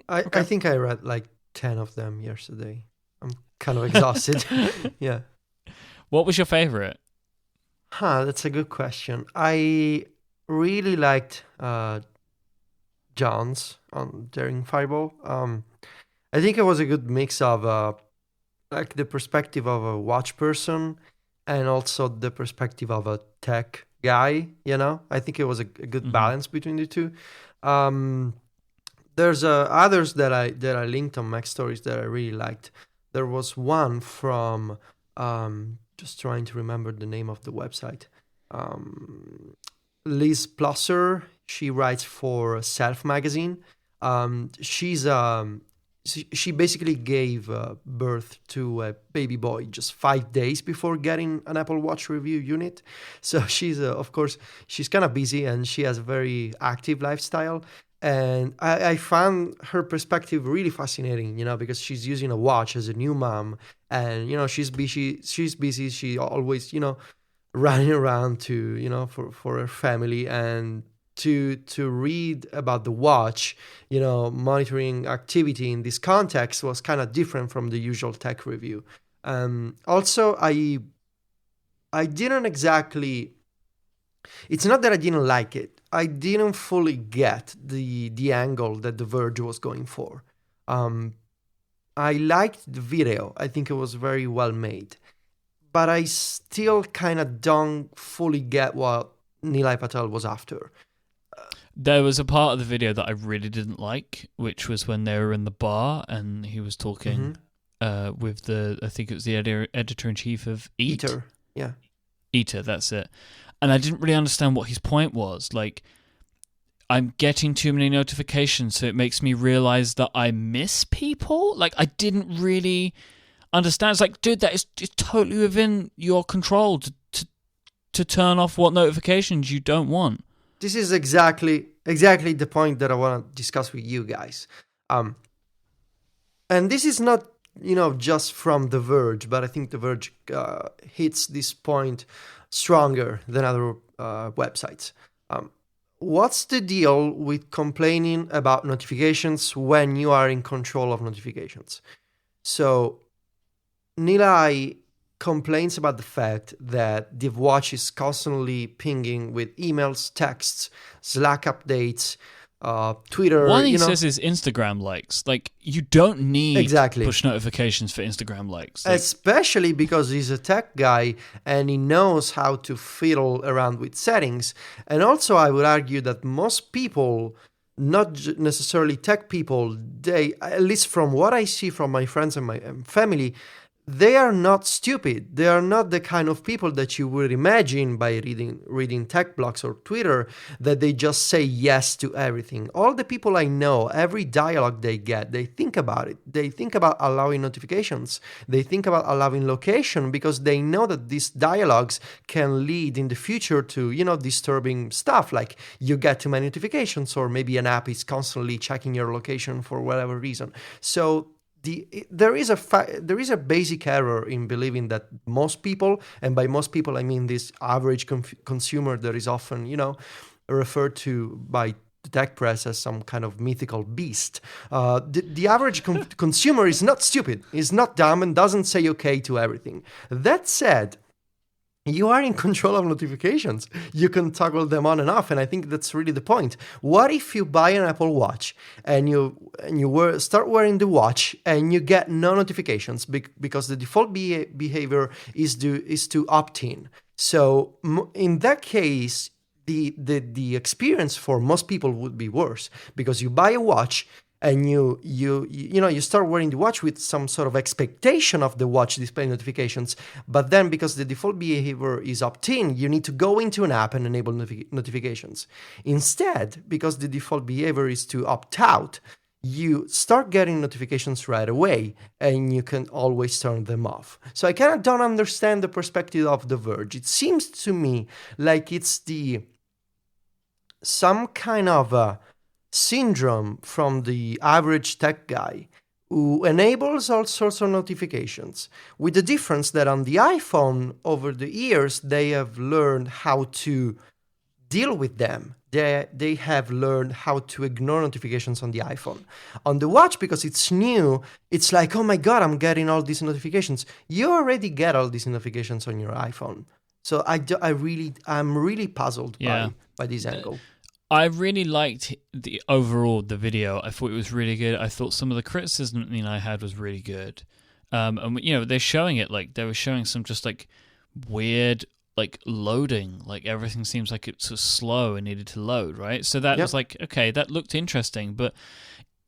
I think I read like 10 of them yesterday. I'm kind of exhausted. Yeah. What was your favorite? That's a good question. I really liked John's on Daring Fireball. I think it was a good mix of like the perspective of a watch person and also the perspective of a tech guy, I think it was a good balance between the two. There's others that I linked on Mac Stories that I really liked. There was one from just trying to remember the name of the website. Liz Plusser. She writes for Self magazine. She basically gave birth to a baby boy just 5 days before getting an Apple Watch review unit. So she's, of course, she's kind of busy and she has a very active lifestyle. And I found her perspective really fascinating, because she's using a watch as a new mom, and she's busy. She always, running around to, for her family, and to read about the watch, monitoring activity in this context was kind of different from the usual tech review. Also, I didn't exactly. It's not that I didn't like it. I didn't fully get the angle that The Verge was going for. I liked the video. I think it was very well made. But I still kind of don't fully get what Nilay Patel was after. There was a part of the video that I really didn't like, which was when they were in the bar and he was talking with I think it was the editor-in-chief of Eater. Yeah. Eater, that's it. And I didn't really understand what his point was. Like, I'm getting too many notifications, so it makes me realize that I miss people. Like, I didn't really understand. It's like, dude, it's totally within your control to turn off what notifications you don't want. This is exactly the point that I want to discuss with you guys. And this is not, just from The Verge, but I think The Verge hits this point stronger than other websites. What's the deal with complaining about notifications when you are in control of notifications? So Nilay complains about the fact that the watch is constantly pinging with emails, texts, Slack updates, Twitter. One he says is Instagram likes. Like, you don't need Exactly. push notifications for Instagram likes. Especially because he's a tech guy and he knows how to fiddle around with settings. And also, I would argue that most people, not necessarily tech people, they, at least from what I see from my friends and my family, they are not stupid. They are not the kind of people that you would imagine by reading tech blogs or Twitter, that they just say yes to everything. All the people I know, every dialogue they get, they think about it. They think about allowing notifications. They think about allowing location, because they know that these dialogues can lead in the future to, disturbing stuff, like you get too many notifications, or maybe an app is constantly checking your location for whatever reason. So there is a basic error in believing that most people, and by most people I mean this average consumer that is often referred to by the tech press as some kind of mythical beast. The average consumer is not stupid, is not dumb, and doesn't say okay to everything. That said, you are in control of notifications. You can toggle them on and off, and I think that's really the point. What if you buy an Apple Watch and you start wearing the watch and you get no notifications because the default behavior is to opt in? So in that case, the experience for most people would be worse, because you buy a watch and you start wearing the watch with some sort of expectation of the watch display notifications, but then because the default behavior is opt-in, you need to go into an app and enable notifications. Instead, because the default behavior is to opt out, you start getting notifications right away, and you can always turn them off. So I kind of don't understand the perspective of The Verge. It seems to me like it's some kind of a syndrome from the average tech guy who enables all sorts of notifications, with the difference that on the iPhone, over the years, they have learned how to deal with them. They have learned how to ignore notifications on the iPhone. On the watch, because it's new, it's like, oh my God, I'm getting all these notifications. You already get all these notifications on your iPhone. So I'm really puzzled by this angle. I really liked the video. I thought it was really good. I thought some of the criticism I had was really good. And they're showing it, like they were showing some just like weird like loading, like everything seems like it's so slow and needed to load, right? So that was like, okay, that looked interesting, but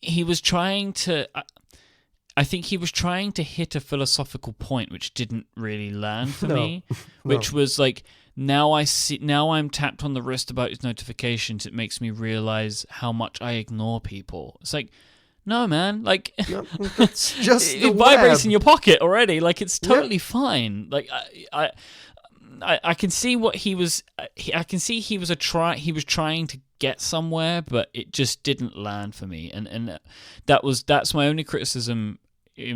he was trying to I think he was trying to hit a philosophical point which didn't really land for me, which was like, now I'm tapped on the wrist about his notifications. It makes me realize how much I ignore people. It's like, no, man, like it's just it vibrates in your pocket already. Like, it's totally fine. Like I can see what he was. I can see he was trying to get somewhere, but it just didn't land for me. And that's my only criticism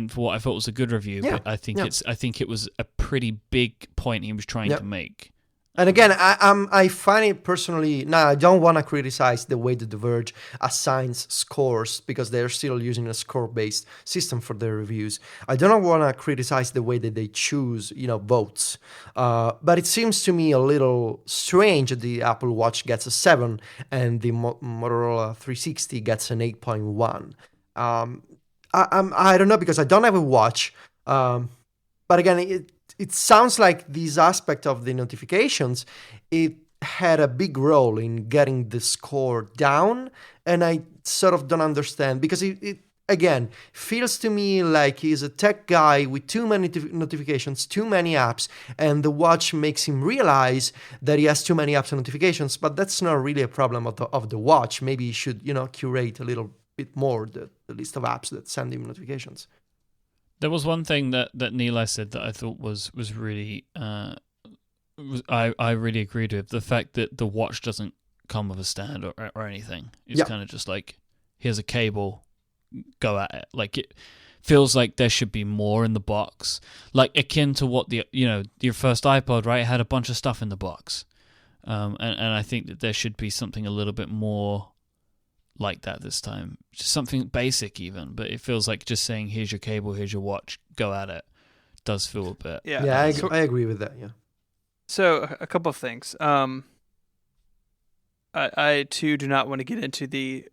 for what I thought was a good review. Yeah. But I think it was a pretty big point he was trying to make. And again, I find it personally. Now, I don't want to criticize the way that The Verge assigns scores, because they're still using a score-based system for their reviews. I don't want to criticize the way that they choose, votes. But it seems to me a little strange that the Apple Watch gets a 7 and the Motorola 360 gets an 8.1. I don't know, because I don't have a watch. But again, it sounds like this aspect of the notifications, it had a big role in getting the score down, and I sort of don't understand, because it again feels to me like he's a tech guy with too many notifications, too many apps, and the watch makes him realize that he has too many apps and notifications. But that's not really a problem of the watch. Maybe he should curate a little bit more the list of apps that send him notifications. There was one thing that Nilay said that I thought was really I really agreed with. The fact that the watch doesn't come with a stand or anything. It's kind of just like, here's a cable, go at it. Like, it feels like there should be more in the box, like akin to what your first iPod, right? It had a bunch of stuff in the box, and I think that there should be something a little bit more like that this time. Just something basic even, but it feels like just saying, here's your cable, here's your watch, go at it. Does feel a bit. Yeah, I agree with that. Yeah. So a couple of things. I too do not want to get into the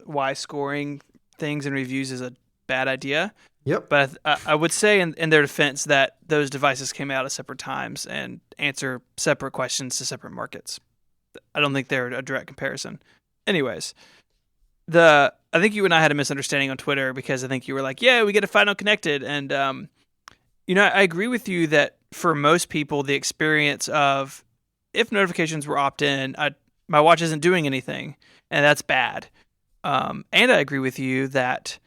why scoring things and reviews is a bad idea. Yep. But I would say in their defense that those devices came out at separate times and answer separate questions to separate markets. I don't think they're a direct comparison. Anyways, I think you and I had a misunderstanding on Twitter because I think you were like, yeah, we get a final connected. And, I agree with you that for most people, the experience of if notifications were opt-in, my watch isn't doing anything, and that's bad. And I agree with you that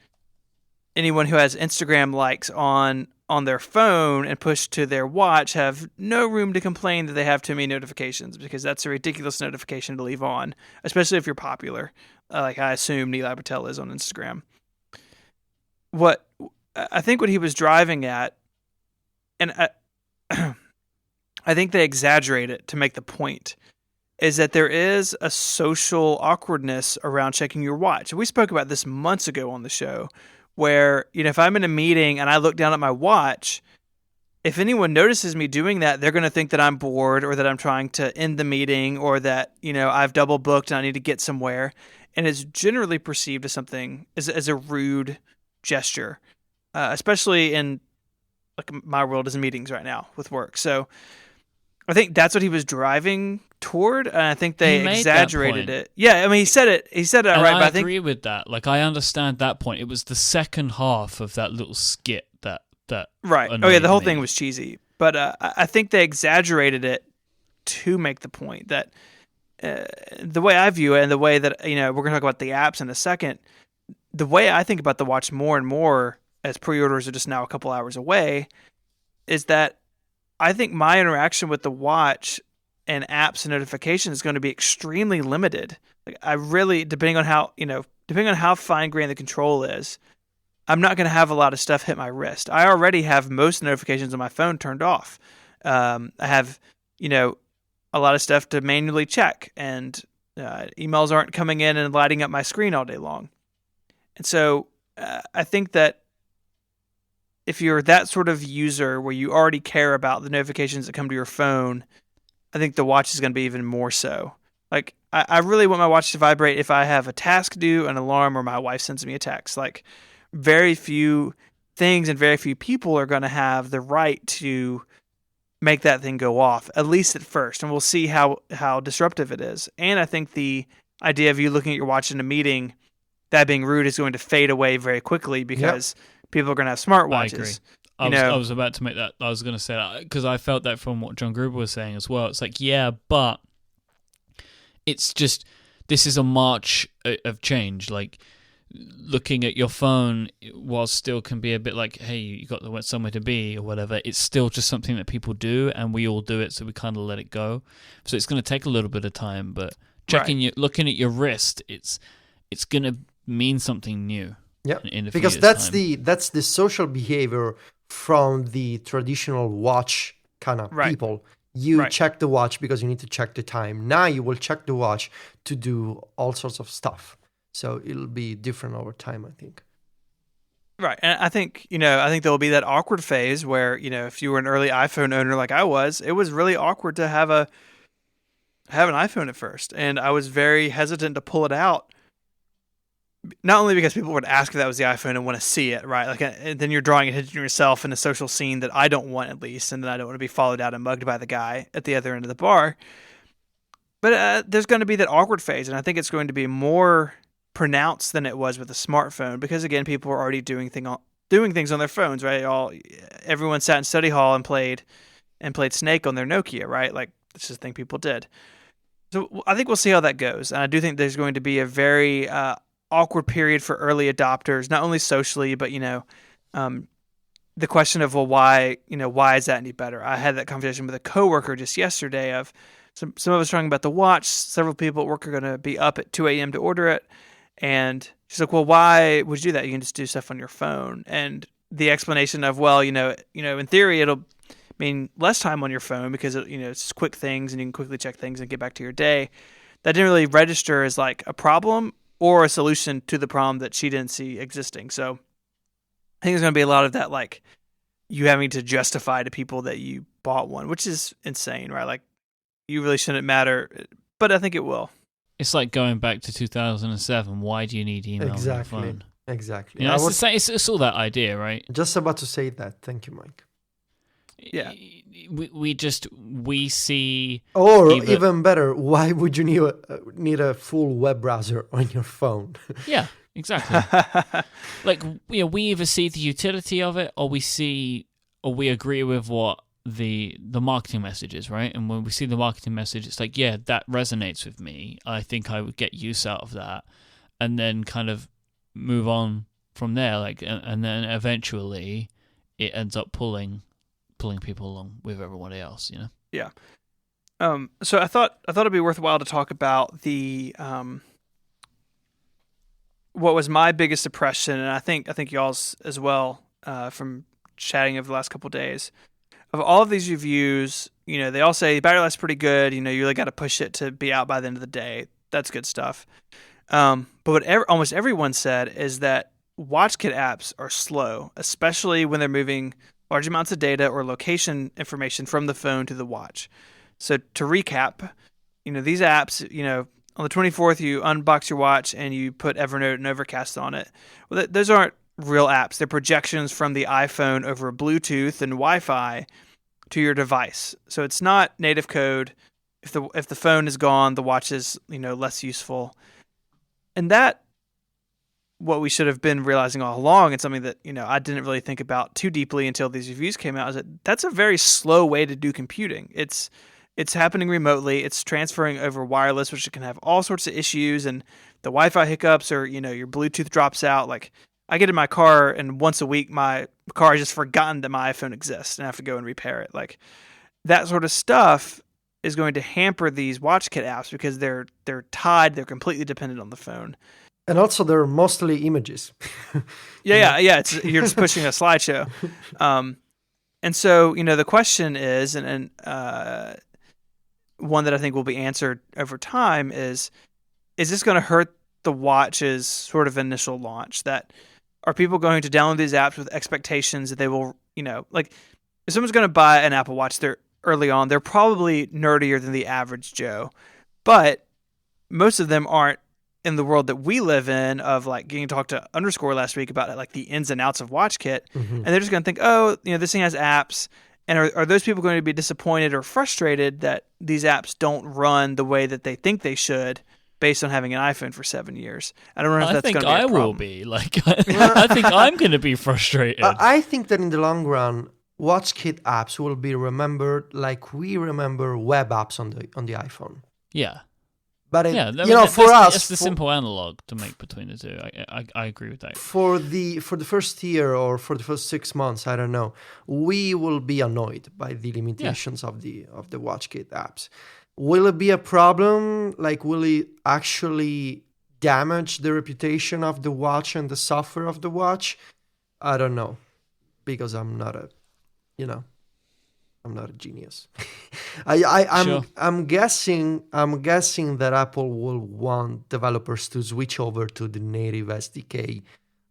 anyone who has Instagram likes on their phone and pushed to their watch have no room to complain that they have too many notifications, because that's a ridiculous notification to leave on, especially if you're popular, like I assume Nilay Patel is on Instagram. What I think what he was driving at, and I think they exaggerate it to make the point, is that there is a social awkwardness around checking your watch. We spoke about this months ago on the show, where, if I'm in a meeting and I look down at my watch, if anyone notices me doing that, they're going to think that I'm bored or that I'm trying to end the meeting or that, I've double booked and I need to get somewhere. And it's generally perceived as something, as a rude gesture, especially in like my world is meetings right now with work. So I think that's what he was driving toward, and I think they exaggerated it. Yeah, I mean, he said it and right. But I agree with that. Like, I understand that point. It was the second half of that little skit that right. Oh yeah, the whole thing was cheesy, but I think they exaggerated it to make the point that the way I view it, and the way that we're going to talk about the apps in a second. The way I think about the watch more and more, as pre-orders are just now a couple hours away, is that I think my interaction with the watch and apps and notifications is going to be extremely limited. Like, I really, depending on how fine-grained the control is, I'm not going to have a lot of stuff hit my wrist. I already have most notifications on my phone turned off. I have, a lot of stuff to manually check, and emails aren't coming in and lighting up my screen all day long. And so I think that if you're that sort of user where you already care about the notifications that come to your phone, I think the watch is going to be even more so. Like, I really want my watch to vibrate if I have a task due, an alarm, or my wife sends me a text. Like, very few things and very few people are going to have the right to make that thing go off, at least at first. And we'll see how disruptive it is. And I think the idea of you looking at your watch in a meeting, that being rude, is going to fade away very quickly because people are going to have smartwatches. I agree. I was about to make that. I was going to say that because I felt that from what John Gruber was saying as well. It's like, yeah, but it's just, this is a march of change. Like, looking at your phone while still can be a bit like, hey, you got somewhere to be or whatever. It's still just something that people do, and we all do it, so we kind of let it go. So it's going to take a little bit of time, but looking at your wrist, it's going to mean something new. Yeah, in a few because years' that's the social behavior from the traditional watch kind of people. You check the watch because you need to check the time. Now you will check the watch to do all sorts of stuff. So it'll be different over time, I think. Right, and I think there will be that awkward phase where if you were an early iPhone owner like I was, it was really awkward to have an iPhone at first, and I was very hesitant to pull it out. Not only because people would ask if that was the iPhone and want to see it, right? Like, and then you're drawing attention to yourself in a social scene that I don't want, at least, and then I don't want to be followed out and mugged by the guy at the other end of the bar. But there's going to be that awkward phase, and I think it's going to be more pronounced than it was with a smartphone, because again, people are already doing things on their phones, right? Everyone sat in study hall and played Snake on their Nokia, right? Like, it's just a thing people did. So I think we'll see how that goes, and I do think there's going to be a very awkward period for early adopters, not only socially, but the question of, well, why is that any better? I had that conversation with a coworker just yesterday of some of us talking about the watch. Several people at work are going to be up at 2 a.m. to order it, and she's like, well, why would you do that? You can just do stuff on your phone. And the explanation of, well, in theory, it'll mean less time on your phone because it's quick things and you can quickly check things and get back to your day. That didn't really register as like a problem or a solution to the problem that she didn't see existing. So I think there's going to be a lot of that, like you having to justify to people that you bought one, which is insane, right? Like you really shouldn't matter, but I think it will. It's like going back to 2007. Why do you need email on your phone? Exactly. You know, it's all that idea, right? Just about to say that. Thank you, Myke. Yeah. We see... Or even better, why would you need a full web browser on your phone? Yeah, exactly. Like, we either see the utility of it, or we agree with what the marketing message is, right? And when we see the marketing message, it's like, yeah, that resonates with me. I think I would get use out of that, and then kind of move on from there. Like, and then eventually, it ends up pulling people along with everybody else, you know? Yeah. So I thought it'd be worthwhile to talk about the what was my biggest impression, and I think y'all's as well, from chatting over the last couple of days. Of all of these reviews, they all say battery life's pretty good. You really got to push it to be out by the end of the day. That's good stuff. But what almost everyone said is that WatchKit apps are slow, especially when they're moving large amounts of data or location information from the phone to the watch. So to recap, these apps, on the 24th, you unbox your watch and you put Evernote and Overcast on it. Well, those aren't real apps. They're projections from the iPhone over Bluetooth and Wi-Fi to your device. So it's not native code. If the phone is gone, the watch is, less useful. And that, what we should have been realizing all along, and something that, I didn't really think about too deeply until these reviews came out, is that that's a very slow way to do computing. It's happening remotely. It's transferring over wireless, which can have all sorts of issues, and the Wi-Fi hiccups, or, your Bluetooth drops out. Like, I get in my car, and once a week, my car has just forgotten that my iPhone exists, and I have to go and repair it. Like, that sort of stuff is going to hamper these WatchKit apps because they're tied, they're completely dependent on the phone. And also, they're mostly images. Yeah. You're just pushing a slideshow. And so, the question is, and one that I think will be answered over time is this going to hurt the watch's sort of initial launch? That are people going to download these apps with expectations that they will, like if someone's going to buy an Apple Watch, they're probably nerdier than the average Joe, but most of them aren't in the world that we live in, of like getting to talk to Underscore last week about like the ins and outs of WatchKit. Mm-hmm. And they're just going to think, oh, this thing has apps. And are those people going to be disappointed or frustrated that these apps don't run the way that they think they should based on having an iPhone for 7 years? I don't know if that's going to be a problem. I will be. Like, I think I'm going to be frustrated. I think that in the long run, WatchKit apps will be remembered like we remember web apps on the iPhone. Yeah. But for us, it's the simple analog to make between the two. I agree with that. For the first year or for the first 6 months, I don't know, we will be annoyed by the limitations of the WatchKit apps. Will it be a problem? Like, will it actually damage the reputation of the watch and the software of the watch? I don't know, because I'm not a genius. I'm guessing that Apple will want developers to switch over to the native SDK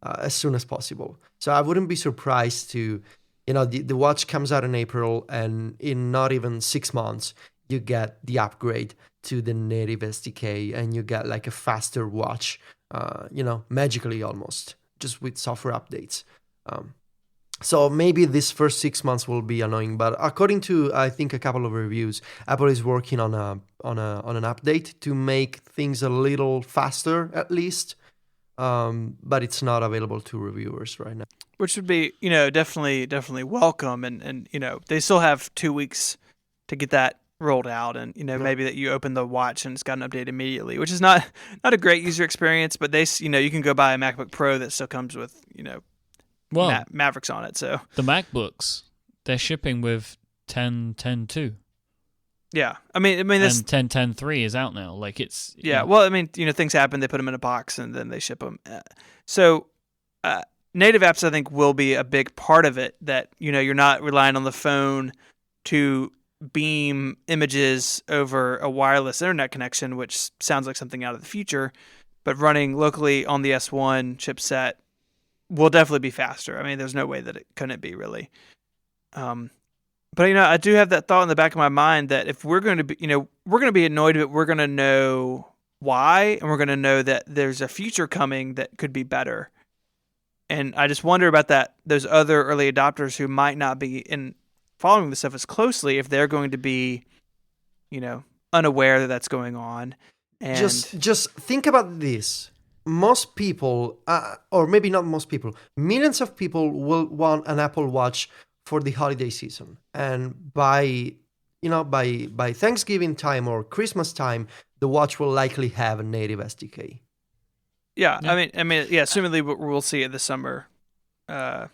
as soon as possible. So I wouldn't be surprised to, the watch comes out in April, and in not even 6 months you get the upgrade to the native SDK, and you get like a faster watch, magically almost, just with software updates. So maybe this first 6 months will be annoying, but according to, I think, a couple of reviews, Apple is working on an update to make things a little faster, at least. But it's not available to reviewers right now. Which would be, definitely welcome, and they still have 2 weeks to get that rolled out, and maybe that you open the watch and it's got an update immediately, which is not a great user experience. But they, you can go buy a MacBook Pro that still comes with, Mavericks on it. So the MacBooks, they're shipping with 10.10.2. Yeah, I mean, this, and 10.10.3 is out now. Like, it's Well, I mean, things happen. They put them in a box and then they ship them. So native apps, I think, will be a big part of it. That you're not relying on the phone to beam images over a wireless internet connection, which sounds like something out of the future. but running locally on the S1 chipset will definitely be faster. I mean, there's no way that it couldn't be really. But I do have that thought in the back of my mind that if we're going to be, we're going to be annoyed, but we're going to know why, and we're going to know that there's a future coming that could be better. And I just wonder about those other early adopters who might not be in following the stuff as closely, if they're going to be, unaware that that's going on. And just think about this. Most people, or maybe not most people, millions of people will want an Apple Watch for the holiday season, and by Thanksgiving time or Christmas time, the watch will likely have a native SDK. Yeah. I mean, assumingly we'll see it this summer. And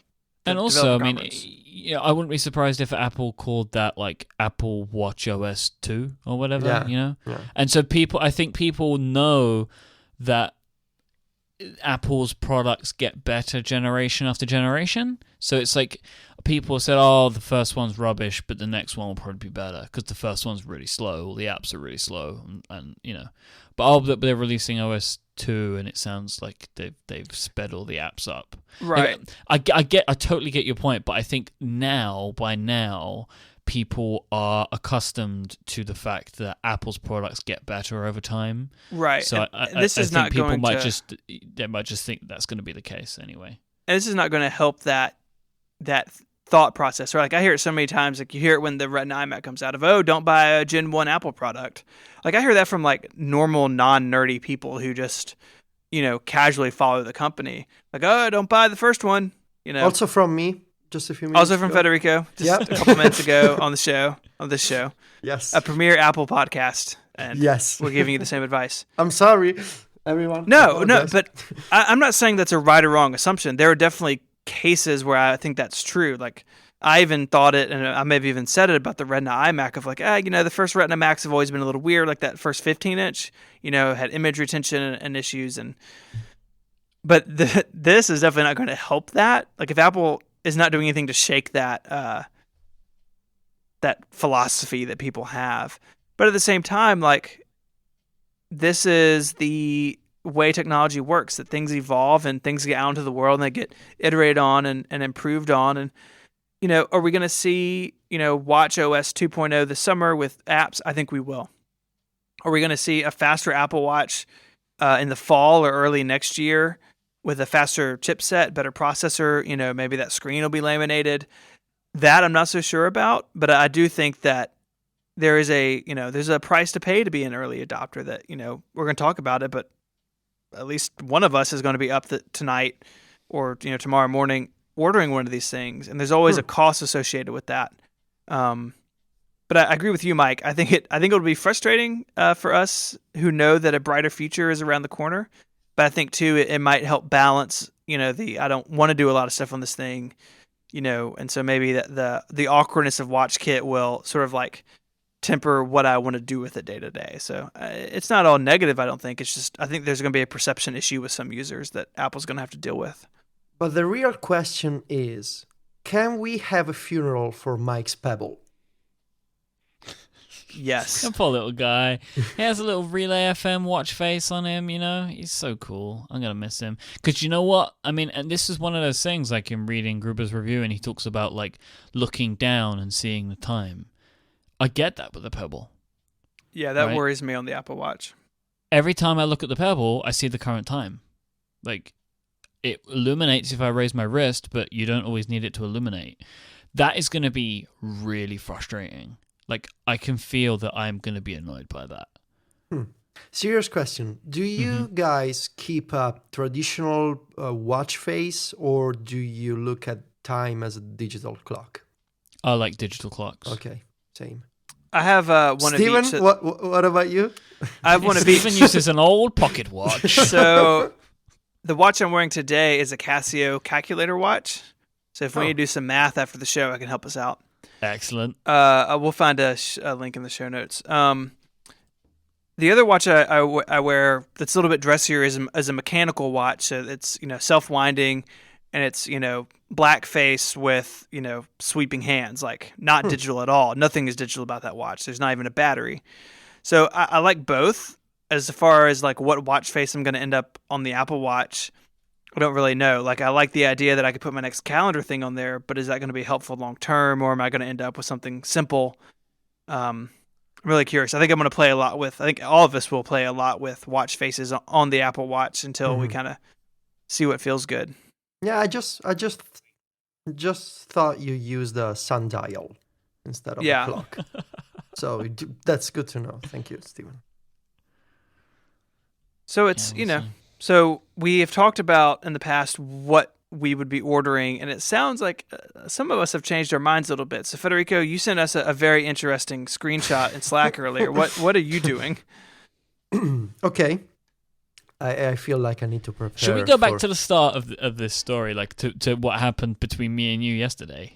also, I wouldn't be surprised if Apple called that like Apple Watch OS 2 or whatever, Yeah. And so I think people know that Apple's products get better generation after generation. So it's like people said, oh, the first one's rubbish, but the next one will probably be better because the first one's really slow. All the apps are really slow, and but they're releasing OS 2, and it sounds like they've sped all the apps up. Right. Like, I totally get your point, but I think by now, people are accustomed to the fact that Apple's products get better over time. Right. So I think people might just think that's going to be the case anyway. And this is not going to help that thought process. Right? Like I hear it so many times. Like you hear it when the Retina iMac comes out of, don't buy a Gen 1 Apple product. Like I hear that from like normal non-nerdy people who just, casually follow the company. Like, don't buy the first one. Also from me. Just a few minutes Also from ago. Federico, just a couple minutes ago on this show. Yes. A premier Apple podcast. And yes. We're giving you the same advice. I'm sorry, everyone. No, but I'm not saying that's a right or wrong assumption. There are definitely cases where I think that's true. Like, I even thought it, and I may have even said it about the Retina iMac of like, the first Retina Macs have always been a little weird. Like that first 15-inch, had image retention and issues. But this is definitely not going to help that. Like if Apple is not doing anything to shake that philosophy that people have. But at the same time, like this is the way technology works, that things evolve and things get out into the world and they get iterated on and improved on. And, are we going to see, Watch OS 2.0 this summer with apps? I think we will. Are we going to see a faster Apple Watch in the fall or early next year with a faster chipset, better processor? Maybe that screen will be laminated. That I'm not so sure about, but I do think that there is there's a price to pay to be an early adopter that, we're going to talk about it, but at least one of us is going to be up tonight or, tomorrow morning ordering one of these things. And there's always a cost associated with that. But I agree with you, Myke. I think it'll be frustrating for us who know that a brighter future is around the corner. But I think too, it might help balance, I don't want to do a lot of stuff on this thing, and so maybe the awkwardness of WatchKit will sort of like temper what I want to do with it day to day. So it's not all negative, I don't think. It's just, I think there's going to be a perception issue with some users that Apple's going to have to deal with. But the real question is, can we have a funeral for Myke's Pebble? Yes. That poor little guy. He has a little Relay FM watch face on him, He's so cool. I'm going to miss him. Because you know what? I mean, and this is one of those things, like in reading Gruber's review, and he talks about, like, looking down and seeing the time. I get that with the Pebble. Yeah, that worries me on the Apple Watch. Every time I look at the Pebble, I see the current time. Like, it illuminates if I raise my wrist, but you don't always need it to illuminate. That is going to be really frustrating. Like, I can feel that I'm going to be annoyed by that. Serious question. Do you guys keep a traditional watch face, or do you look at time as a digital clock? I like digital clocks. Okay, same. I have one Steven, of each. What about you? I have one of each. Steven uses an old pocket watch. So the watch I'm wearing today is a Casio calculator watch. So if we need to do some math after the show, I can help us out. Excellent. We'll find a link in the show notes. The other watch I wear that's a little bit dressier is a mechanical watch. So it's self-winding, and it's black face with sweeping hands, like not digital at all. Nothing is digital about that watch. There's not even a battery. So I like both. as far as like what watch face I'm going to end up on the Apple Watch, I don't really know. Like, I like the idea that I could put my next calendar thing on there, but is that going to be helpful long term, or am I going to end up with something simple? I'm really curious. I think I'm going to play a lot with. I think all of us will play a lot with watch faces on the Apple Watch until we kind of see what feels good. Yeah, I just thought you used a sundial instead of a clock. So that's good to know. Thank you, Steven. So it's So we have talked about in the past what we would be ordering, and it sounds like some of us have changed our minds a little bit. So Federico, you sent us a very interesting screenshot in Slack earlier. What are you doing? Okay. I feel like I need to prepare. Should we go back to the start of this story, like to what happened between me and you yesterday?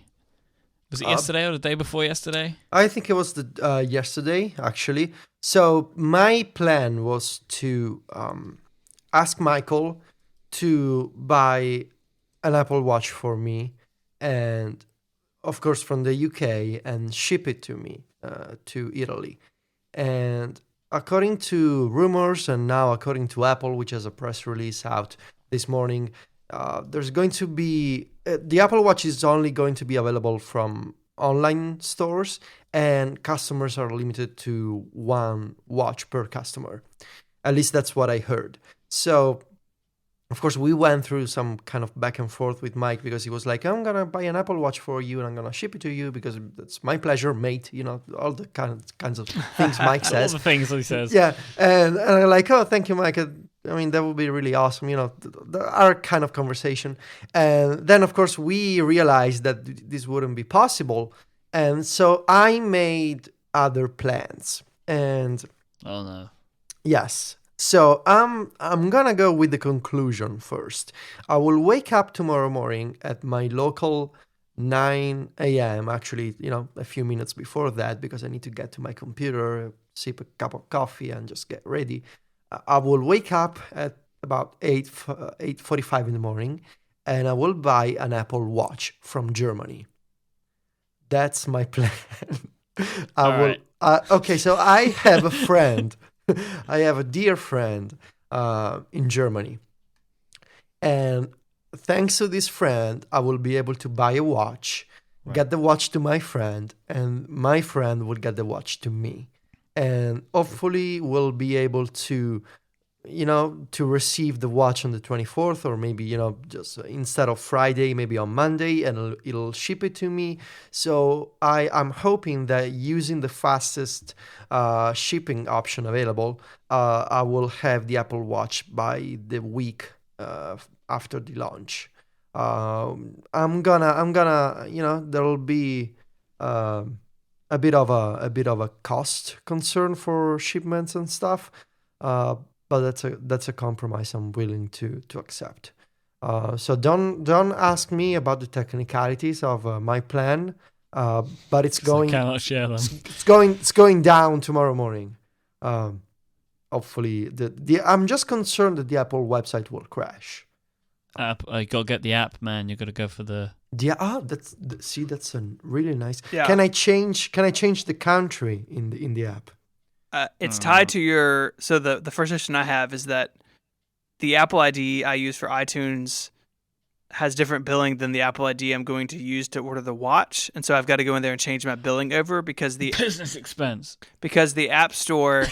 Was it yesterday or the day before yesterday? I think it was the yesterday, actually. So my plan was to ask Michael to buy an Apple Watch for me, and of course from the UK, and ship it to me to Italy. And according to rumors, and now according to Apple, which has a press release out this morning, there's going to be the Apple Watch is only going to be available from online stores, and customers are limited to one watch per customer. At least that's what I heard. So, of course, we went through some kind of back and forth with Myke, because he was like, I'm going to buy an Apple Watch for you and I'm going to ship it to you because it's my pleasure, mate. You know, all the kinds of things Myke says. All the things he says. Yeah. And I'm like, oh, thank you, Myke. I mean, that would be really awesome, you know, our kind of conversation. And then, of course, we realized that this wouldn't be possible. And so I made other plans. And oh, no. Yes. So I'm gonna go with the conclusion first. I will wake up tomorrow morning at my local 9 a.m. Actually, you know, a few minutes before that, because I need to get to my computer, sip a cup of coffee, and just get ready. I will wake up at about 8:45 in the morning, and I will buy an Apple Watch from Germany. That's my plan. Right. Okay, so I have a friend. I have a dear friend in Germany. And thanks to this friend, I will be able to buy a watch, get the watch to my friend, and my friend will get the watch to me. And hopefully we'll be able to, you know, to receive the watch on the 24th, or maybe, you know, just instead of Friday, maybe on Monday, and it'll ship it to me. So I'm hoping that using the fastest shipping option available, I will have the Apple Watch by the week after the launch. I'm gonna, you know, there'll be a bit of a cost concern for shipments and stuff. But that's a compromise I'm willing to accept. So don't ask me about the technicalities of my plan. But it's going. I cannot share them. It's going down tomorrow morning. Hopefully, I'm just concerned that the Apple website will crash. App, you gotta get the app, man. You gotta go for the. Yeah, that's a really nice. Yeah. Can I change the country in the app? It's tied to your. So the first question I have is that the Apple ID I use for iTunes has different billing than the Apple ID I'm going to use to order the watch, and so I've got to go in there and change my billing over because the business expense. Because the App Store,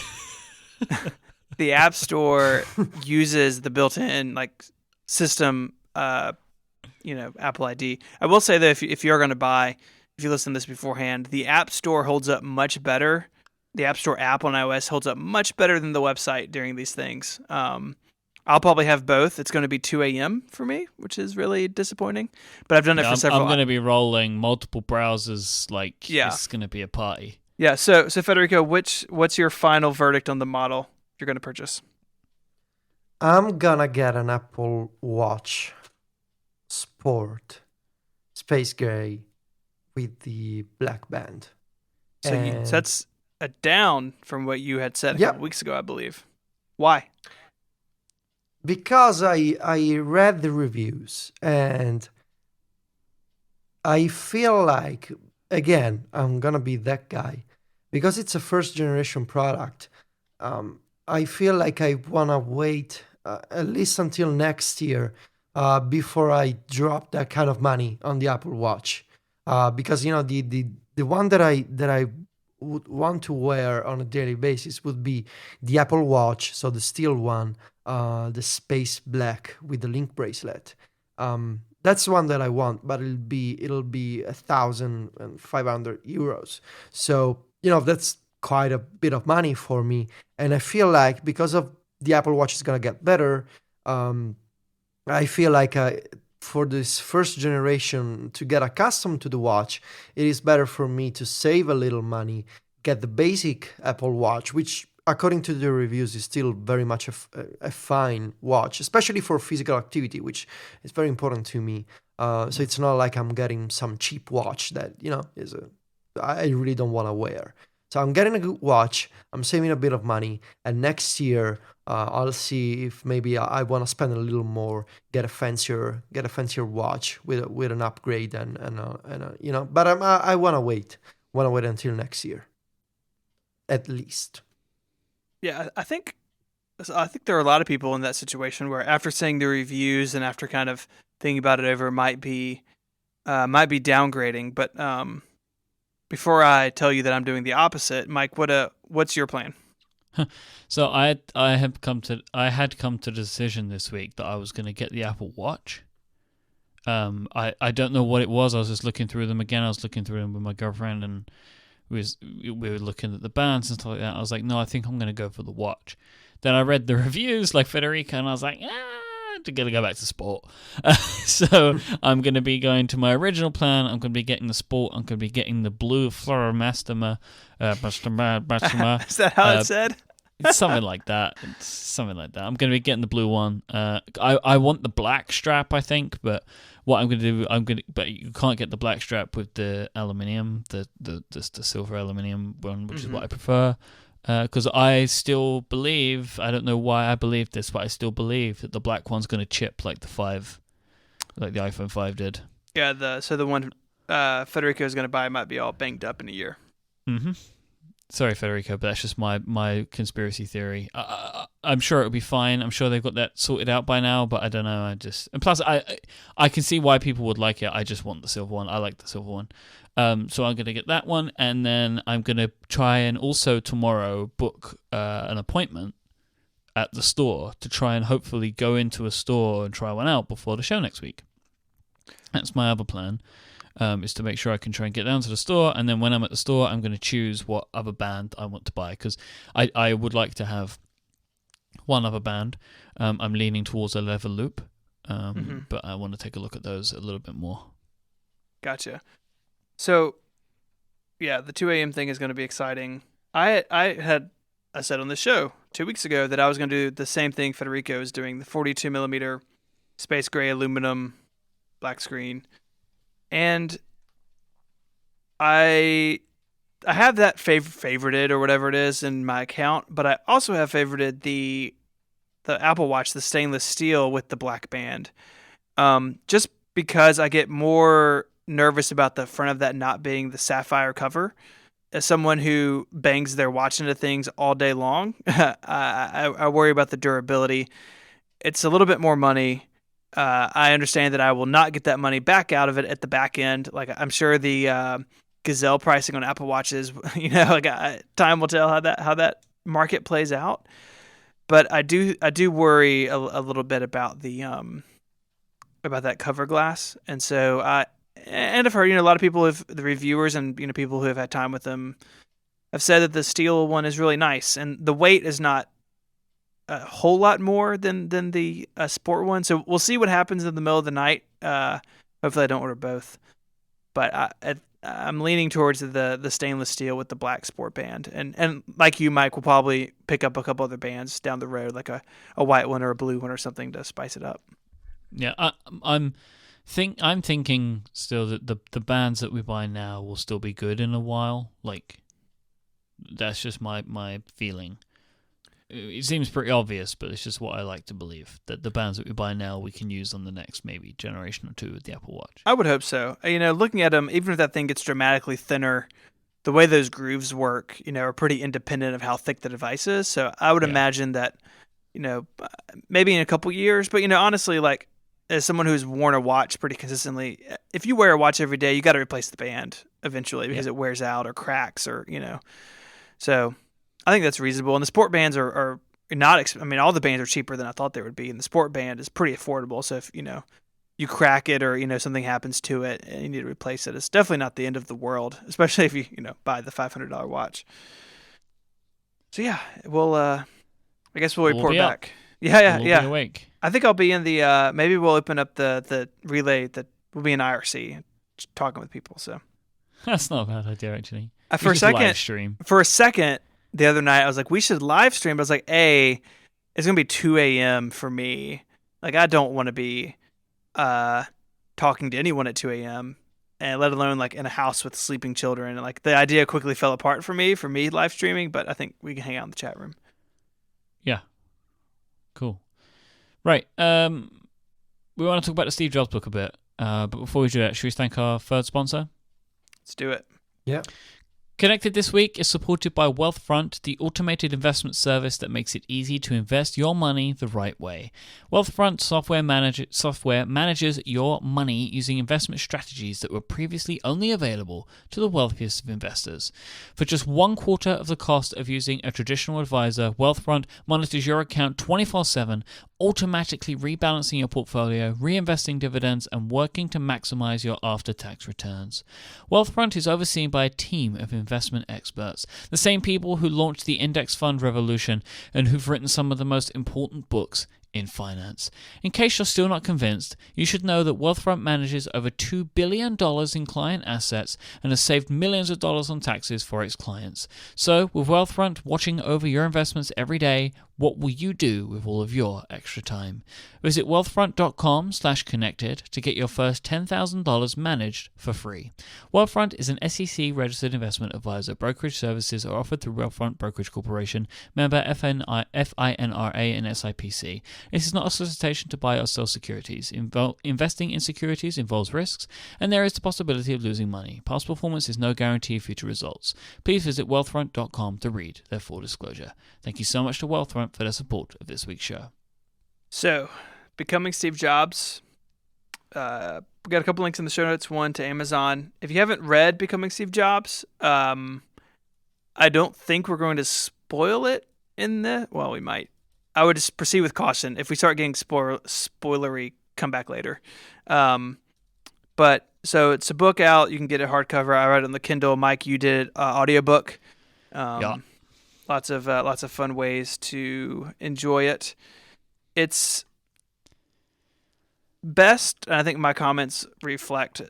the App Store uses the built-in like system, Apple ID. I will say that if you're going to buy, if you listen to this beforehand, the App Store holds up much better. The App Store app on iOS holds up much better than the website during these things. I'll probably have both. It's going to be 2 a.m. for me, which is really disappointing. But I've done it for several. I'm going to be rolling multiple browsers. Like, it's going to be a party. Yeah. So Federico, what's your final verdict on the model you're going to purchase? I'm gonna get an Apple Watch Sport Space Gray with the black band. So that's a down from what you had said a couple weeks ago, I believe. Why? Because I read the reviews and I feel like, again, I'm gonna be that guy, because it's a first generation product. I feel like I wanna wait at least until next year before I drop that kind of money on the Apple Watch, because the one that I would want to wear on a daily basis would be the Apple Watch, so the steel one, the space black with the link bracelet. That's the one that I want, but it'll be 1,500 euros. So that's quite a bit of money for me, and I feel like because of the Apple Watch is gonna get better. I feel like for this first generation to get accustomed to the watch, it is better for me to save a little money, get the basic Apple Watch, which according to the reviews is still very much a fine watch, especially for physical activity, which is very important to me. So it's not like I'm getting some cheap watch that I really don't want to wear. So I'm getting a good watch, I'm saving a bit of money, and next year I'll see if maybe I want to spend a little more, get a fancier watch with an upgrade But I want to wait until next year, at least. Yeah, I think there are a lot of people in that situation where after seeing the reviews and after kind of thinking about it over, might be downgrading. But before I tell you that I'm doing the opposite, Myke, what's your plan? So I had come to the decision this week that I was going to get the Apple Watch. I don't know what it was. I was just looking through them again. I was looking through them with my girlfriend, and we were looking at the bands and stuff like that. I was like, no, I think I'm going to go for the watch. Then I read the reviews like Federica, and I was like, I'm going to go back to sport. So I'm going to be going to my original plan. I'm going to be getting the sport. I'm going to be getting the blue Flora Masterma. Is that how it said? It's something like that. I'm going to be getting the blue one. I want the black strap, I think, but what I'm going to do, but you can't get the black strap with the aluminium, the silver aluminium one, which is what I prefer. Because I still believe, I don't know why I believe this, but I still believe that the black one's going to chip like the iPhone 5 did. Yeah, the one Federico is going to buy might be all banged up in a year. Mm-hmm. Sorry, Federico, but that's just my conspiracy theory. I'm sure it'll be fine. I'm sure they've got that sorted out by now, but I don't know. And plus, I can see why people would like it. I just want the silver one. I like the silver one. So I'm going to get that one, and then I'm going to try and also tomorrow book an appointment at the store to try and hopefully go into a store and try one out before the show next week. That's my other plan. Is to make sure I can try and get down to the store, and then when I'm at the store, I'm going to choose what other band I want to buy, because I would like to have one other band. I'm leaning towards a leather loop, but I want to take a look at those a little bit more. Gotcha. So, yeah, the 2 a.m. thing is going to be exciting. I said on the show 2 weeks ago that I was going to do the same thing Federico is doing, the 42 millimeter space gray aluminum black screen. And I have that favorited or whatever it is in my account, but I also have favorited the Apple Watch, the stainless steel with the black band, just because I get more nervous about the front of that not being the sapphire cover. As someone who bangs their watch into things all day long, I worry about the durability. It's a little bit more money. I understand that I will not get that money back out of it at the back end. Like, I'm sure the Gazelle pricing on Apple Watches, time will tell how that market plays out. But I do worry a little bit about about that cover glass, and so I've heard a lot of people, the reviewers and people who have had time with them, have said that the steel one is really nice, and the weight is not a whole lot more than the sport one. So we'll see what happens in the middle of the night. Hopefully I don't order both, but I'm leaning towards the stainless steel with the black sport band. And like you, Myke, will probably pick up a couple other bands down the road, like a white one or a blue one or something to spice it up. Yeah, I'm thinking still that the bands that we buy now will still be good in a while. Like, that's just my feeling. It seems pretty obvious, but it's just what I like to believe, that the bands that we buy now we can use on the next maybe generation or two with the Apple Watch. I would hope so. Looking at them, even if that thing gets dramatically thinner the way those grooves work, are pretty independent of how thick the device is. So I would imagine that, maybe in a couple years, but honestly, like as someone who's worn a watch pretty consistently, if you wear a watch every day, you got to replace the band eventually because it wears out or cracks or, so I think that's reasonable. And the sport bands are not, all the bands are cheaper than I thought they would be. And the sport band is pretty affordable. So if, you crack it or, something happens to it and you need to replace it, it's definitely not the end of the world, especially if you, buy the $500 watch. So yeah, I guess we'll report back. Yeah. Be awake. I think I'll be in the, maybe we'll open up the relay that will be in IRC talking with people. So that's not a bad idea, actually. For a second, the other night, I was like, we should live stream. But I was like, it's going to be 2 a.m. for me. Like, I don't want to be talking to anyone at 2 a.m. and let alone like in a house with sleeping children. And like the idea quickly fell apart for me live streaming, but I think we can hang out in the chat room. Yeah. Cool. Right. We want to talk about the Steve Jobs book a bit. But before we do that, should we thank our third sponsor? Let's do it. Yeah. Connected this week is supported by Wealthfront, the automated investment service that makes it easy to invest your money the right way. Wealthfront software manages your money using investment strategies that were previously only available to the wealthiest of investors. For just 1/4 of the cost of using a traditional advisor, Wealthfront monitors your account 24/7, automatically rebalancing your portfolio, reinvesting dividends, and working to maximize your after-tax returns. Wealthfront is overseen by a team of investment experts, the same people who launched the index fund revolution and who've written some of the most important books in finance. In case you're still not convinced, you should know that Wealthfront manages over $2 billion in client assets and has saved millions of dollars on taxes for its clients. So, with Wealthfront watching over your investments every day, what will you do with all of your extra time? Visit wealthfront.com/connected to get your first $10,000 managed for free. Wealthfront is an SEC-registered investment advisor. Brokerage services are offered through Wealthfront Brokerage Corporation, member FINRA and SIPC. This is not a solicitation to buy or sell securities. Investing in securities involves risks, and there is the possibility of losing money. Past performance is no guarantee of future results. Please visit wealthfront.com to read their full disclosure. Thank you so much to Wealthfront for their support of this week's show. So, Becoming Steve Jobs. We got a couple links in the show notes. One to Amazon. If you haven't read Becoming Steve Jobs, I don't think we're going to spoil it in the... Well, we might. I would just proceed with caution. If we start getting spoilery, come back later. But so it's a book out. You can get it hardcover. I read it on the Kindle. Myke, you did it audiobook. Yeah. Lots of fun ways to enjoy it. It's best, and I think my comments reflect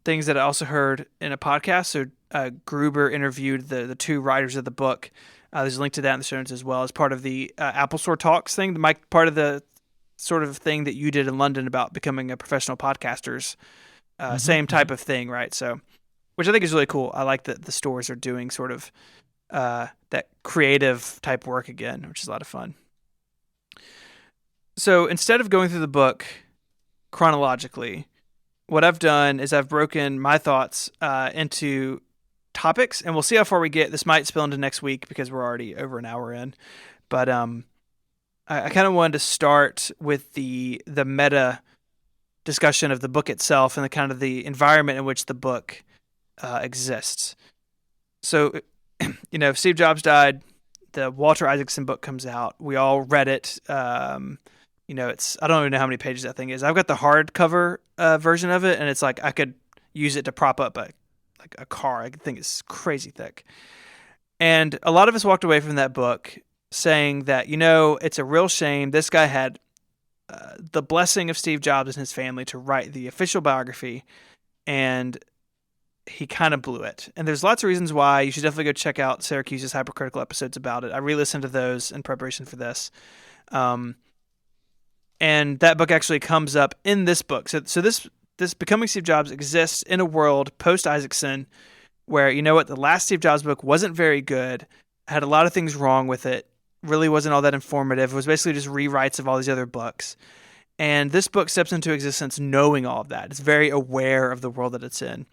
things that I also heard in a podcast. So Gruber interviewed the two writers of the book. There's a link to that in the show notes as well as part of the Apple Store Talks thing. Part of the sort of thing that you did in London about becoming a professional podcasters. Same type of thing, right? So, which I think is really cool. I like that the stores are doing sort of that creative type work again, which is a lot of fun. So instead of going through the book chronologically, what I've done is I've broken my thoughts into topics, and we'll see how far we get. This might spill into next week because we're already over an hour in. But I kind of wanted to start with the meta discussion of the book itself and the kind of the environment in which the book exists. So, if Steve Jobs died, the Walter Isaacson book comes out. We all read it. It's I don't even know how many pages that thing is. I've got the hardcover version of it, and it's like I could use it to prop up a car. I think it's crazy thick. And a lot of us walked away from that book saying that, it's a real shame. This guy had the blessing of Steve Jobs and his family to write the official biography, and he kind of blew it. And there's lots of reasons why. You should definitely go check out Syracuse's hypercritical episodes about it. I re-listened to those in preparation for this. And that book actually comes up in this book. So this Becoming Steve Jobs exists in a world post-Isaacson where, the last Steve Jobs book wasn't very good, had a lot of things wrong with it, really wasn't all that informative. It was basically just rewrites of all these other books. And this book steps into existence knowing all of that. It's very aware of the world that it's in.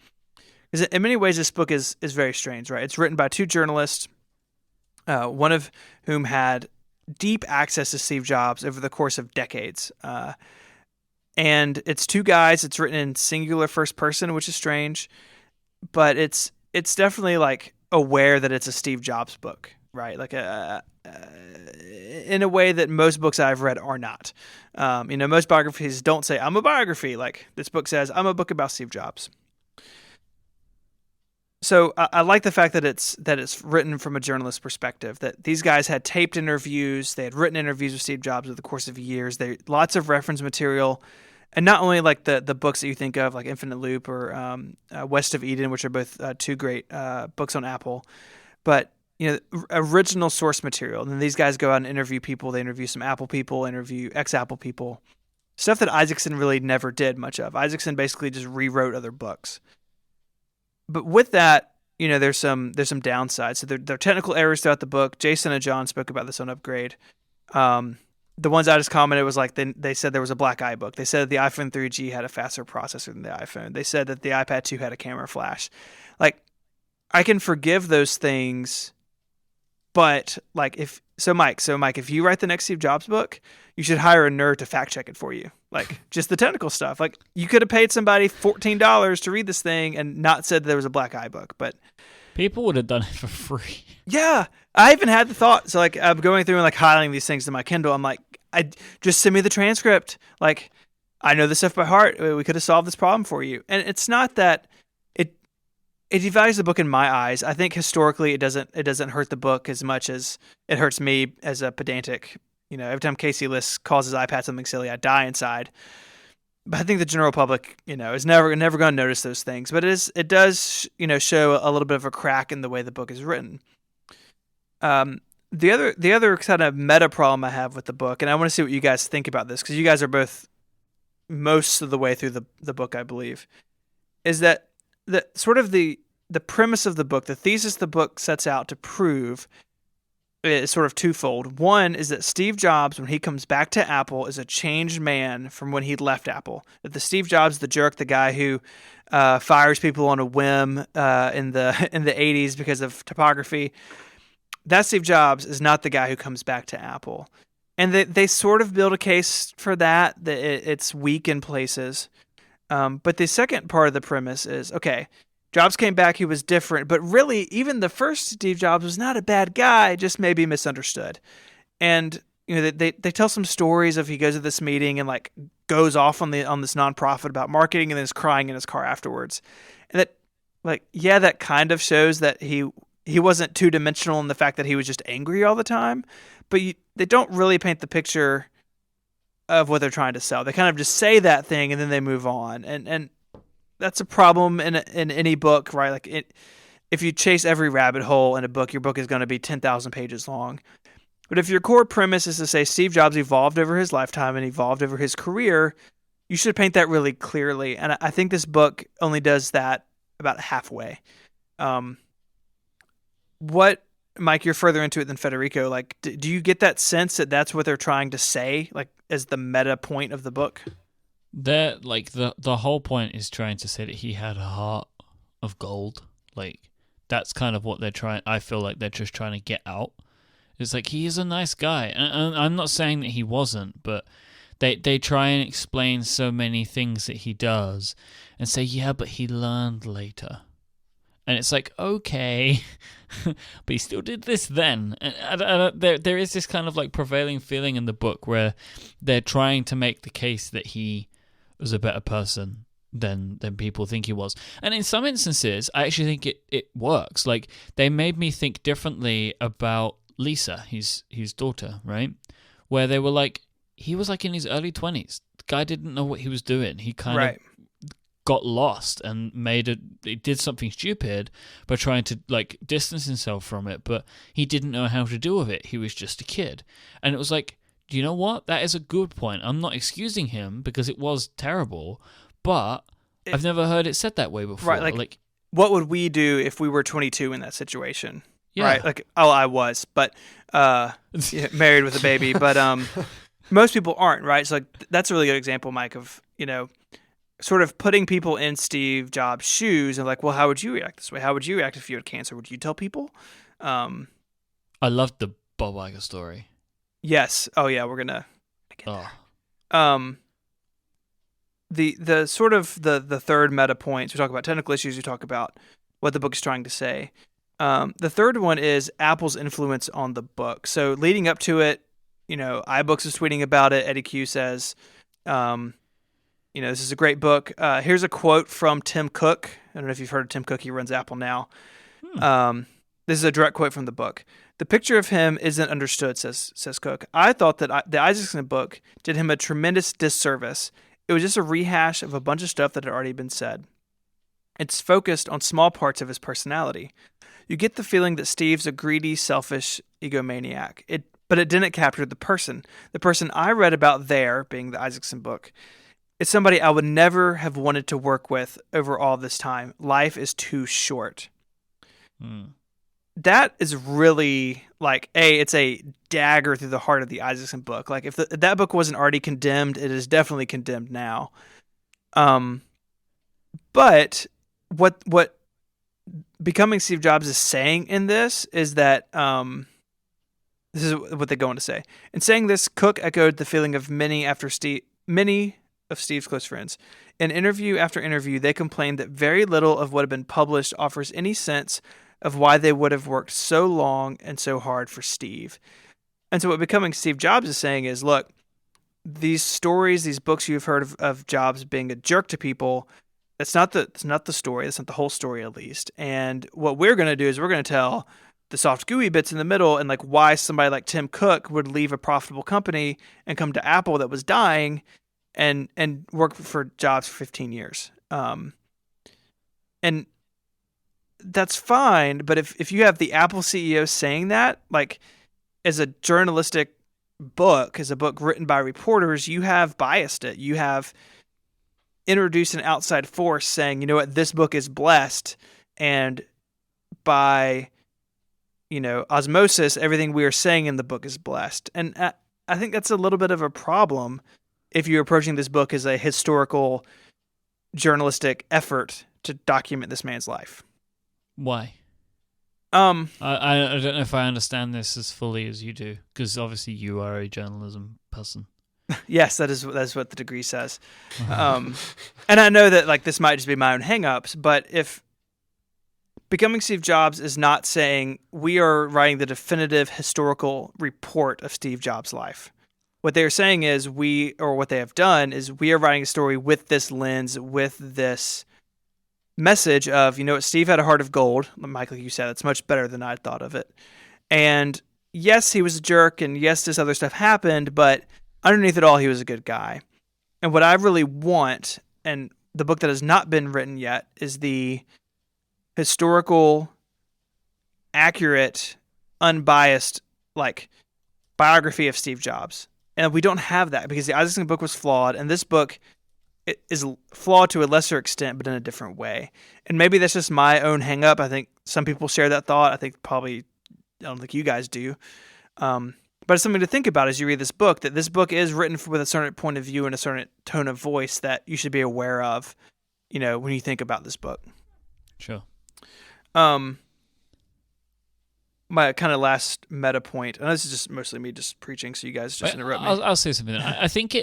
Because in many ways, this book is very strange, right? It's written by two journalists, one of whom had deep access to Steve Jobs over the course of decades. And it's two guys. It's written in singular first person, which is strange, but it's definitely like aware that it's a Steve Jobs book, right? Like in a way that most books I've read are not. Most biographies don't say I'm a biography. Like this book says I'm a book about Steve Jobs. So I like the fact that it's written from a journalist's perspective, that these guys had taped interviews, they had written interviews with Steve Jobs over the course of years. Lots of reference material, and not only like the books that you think of, like Infinite Loop or West of Eden, which are both two great books on Apple, but original source material. And then these guys go out and interview people. They interview some Apple people, interview ex-Apple people, stuff that Isaacson really never did much of. Isaacson basically just rewrote other books. But with that, there's some downsides. So there are technical errors throughout the book. Jason and John spoke about this on Upgrade. The ones I just commented was like they said there was a black eye book. They said that the iPhone 3G had a faster processor than the iPhone. They said that the iPad 2 had a camera flash. Like, I can forgive those things, but like Myke, if you write the next Steve Jobs book, you should hire a nerd to fact check it for you. Like just the technical stuff. Like you could have paid somebody $14 to read this thing and not said there was a black eye book, but people would have done it for free. Yeah. I even had the thought. So like I'm going through and like highlighting these things in my Kindle. I'm like, I just send me the transcript. Like I know this stuff by heart. We could have solved this problem for you. And it's not that it devalues the book in my eyes. I think historically it doesn't hurt the book as much as it hurts me as a pedantic. Every time Casey List calls his iPad something silly, I die inside. But I think the general public, is never going to notice those things. But it does, show a little bit of a crack in the way the book is written. The other kind of meta problem I have with the book, and I want to see what you guys think about this, because you guys are both most of the way through the book, I believe, is that the sort of the premise of the book, the thesis the book sets out to prove, is sort of twofold. One is that Steve Jobs, when he comes back to Apple, is a changed man from when he left Apple. That the Steve Jobs, the jerk, the guy who fires people on a whim in the 80s because of typography, that Steve Jobs is not the guy who comes back to Apple. And they sort of build a case for that it's weak in places. But the second part of the premise is, okay, Jobs came back, he was different, but really, even the first Steve Jobs was not a bad guy, just maybe misunderstood. And they tell some stories of he goes to this meeting and like goes off on this nonprofit about marketing and then is crying in his car afterwards. And that, like, yeah, that kind of shows that he wasn't two-dimensional in the fact that he was just angry all the time, but they don't really paint the picture of what they're trying to sell. They kind of just say that thing and then they move on. And that's a problem in any book, right? Like if you chase every rabbit hole in a book, your book is going to be 10,000 pages long. But if your core premise is to say Steve Jobs evolved over his lifetime and evolved over his career, you should paint that really clearly. And I think this book only does that about halfway. Myke, you're further into it than Federico. Like, do you get that sense that that's what they're trying to say, like as the meta point of the book? The whole point is trying to say that he had a heart of gold. Like that's kind of what they're trying. I feel like they're just trying to get out. It's like he is a nice guy, and I'm not saying that he wasn't, but they try and explain so many things that he does, and say, yeah, but he learned later, and it's like, okay, but he still did this then. And there is this kind of like prevailing feeling in the book where they're trying to make the case that he was a better person than people think he was. And in some instances, I actually think it works. Like, they made me think differently about Lisa, his daughter, right? Where they were like, he was like in his early 20s. The guy didn't know what he was doing. He kind of got lost and he did something stupid by trying to like distance himself from it, but he didn't know how to deal with it. He was just a kid. And it was like, do you know what? That is a good point. I'm not excusing him because it was terrible, but I've never heard it said that way before. Right, like what would we do if we were 22 in that situation? Yeah. Right? Like, I was, but married with a baby, but most people aren't, right? So like, that's a really good example, Myke, of, sort of putting people in Steve Jobs' shoes and like, well, how would you react this way? How would you react if you had cancer? Would you tell people? I loved the Bob Iger story. Yes. Oh yeah, we're gonna get Oh, there. The sort of the third meta points, we talk about technical issues, we talk about what the book is trying to say. The third one is Apple's influence on the book. So leading up to it, iBooks is tweeting about it. Eddie Q says, this is a great book. Here's a quote from Tim Cook. I don't know if you've heard of Tim Cook. He runs Apple now. This is a direct quote from the book. The picture of him isn't understood, says Cook. I thought that the Isaacson book did him a tremendous disservice. It was just a rehash of a bunch of stuff that had already been said. It's focused on small parts of his personality. You get the feeling that Steve's a greedy, selfish egomaniac. But it didn't capture the person. The person I read about there, being the Isaacson book, is somebody I would never have wanted to work with over all this time. Life is too short. That is really like, it's a dagger through the heart of the Isaacson book. Like if that book wasn't already condemned, it is definitely condemned now. But what Becoming Steve Jobs is saying in this is that, this is what they go on to say. In saying this, Cook echoed the feeling of many of Steve's close friends. In interview after interview, they complained that very little of what had been published offers any sense of why they would have worked so long and so hard for Steve. And so what Becoming Steve Jobs is saying is, look, these stories, these books you've heard of Jobs being a jerk to people, that's not the story. That's not the whole story, at least. And what we're going to do is we're going to tell the soft gooey bits in the middle and like why somebody like Tim Cook would leave a profitable company and come to Apple that was dying and work for Jobs for 15 years. And that's fine, but if you have the Apple CEO saying that, like as a journalistic book, as a book written by reporters, you have biased it. You have introduced an outside force saying, you know what, this book is blessed, and by osmosis, everything we are saying in the book is blessed. And I think that's a little bit of a problem if you're approaching this book as a historical journalistic effort to document this man's life. Why? I don't know if I understand this as fully as you do, because obviously you are a journalism person. Yes, that's what the degree says. And I know that like this might just be my own hang-ups, but if Becoming Steve Jobs is not saying we are writing the definitive historical report of Steve Jobs' life. What they're saying is what they have done is we are writing a story with this lens, with this message of, Steve had a heart of gold. Myke, like you said, it's much better than I thought of it. And yes, he was a jerk, and yes, this other stuff happened, but underneath it all, he was a good guy. And what I really want, and the book that has not been written yet, is the historical, accurate, unbiased, like, biography of Steve Jobs. And we don't have that because the Isaacson book was flawed, and this book is flawed to a lesser extent, but in a different way. And maybe that's just my own hang-up. I think some people share that thought. I don't think you guys do. But it's something to think about as you read this book, that this book is written with a certain point of view and a certain tone of voice that you should be aware of, when you think about this book. Sure. My kind of last meta point, and this is just mostly me just preaching, so you guys just interrupt me. I'll say something. I think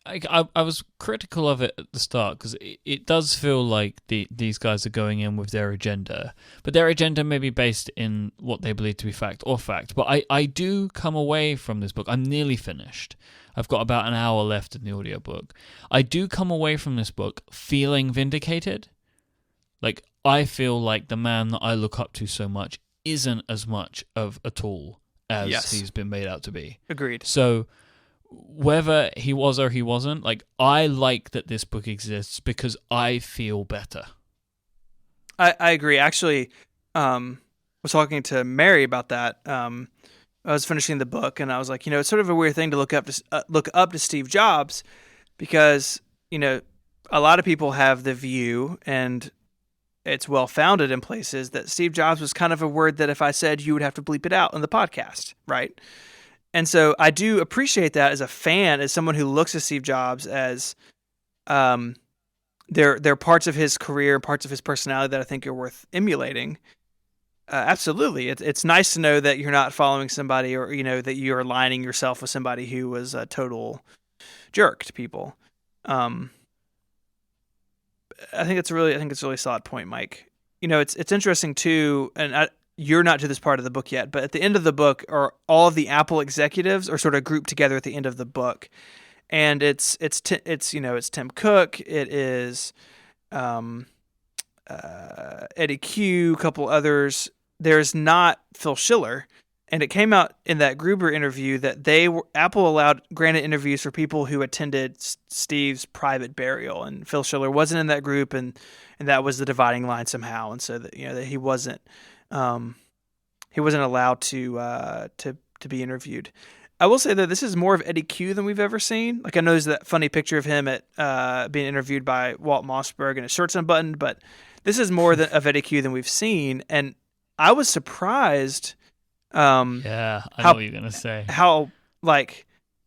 I was critical of it at the start because it does feel like these guys are going in with their agenda, but their agenda may be based in what they believe to be fact. But I do come away from this book. I'm nearly finished. I've got about an hour left in the audiobook. I do come away from this book feeling vindicated. Like, I feel like the man that I look up to so much isn't as much of a tool as he's been made out to be. Agreed. So whether he was or he wasn't, like, I like that this book exists because I feel better. I agree. Actually, was talking to Mary about that. I was finishing the book, and I was like, it's sort of a weird thing to look up to Steve Jobs, because a lot of people have the view, and it's well founded in places, that Steve Jobs was kind of a word that if I said, you would have to bleep it out in the podcast, right? And so I do appreciate that as a fan, as someone who looks at Steve Jobs as they're parts of his career, parts of his personality that I think are worth emulating. Absolutely, it's nice to know that you're not following somebody, or that you're aligning yourself with somebody who was a total jerk to people. I think it's a really solid point, Mike. It's interesting too, and you're not to this part of the book yet, but at the end of the book, all of the Apple executives are sort of grouped together at the end of the book, and it's Tim Cook, it is Eddie Q, a couple others. There's not Phil Schiller. And it came out in that Gruber interview that Apple granted interviews for people who attended Steve's private burial, and Phil Schiller wasn't in that group, and that was the dividing line somehow, and so that that he wasn't allowed to be interviewed. I will say that this is more of Eddie Q than we've ever seen. Like, I know there's that funny picture of him at being interviewed by Walt Mossberg and his shirt's unbuttoned, but this is more of Eddie Q than we've seen, and I was surprised. I know what you're gonna say. How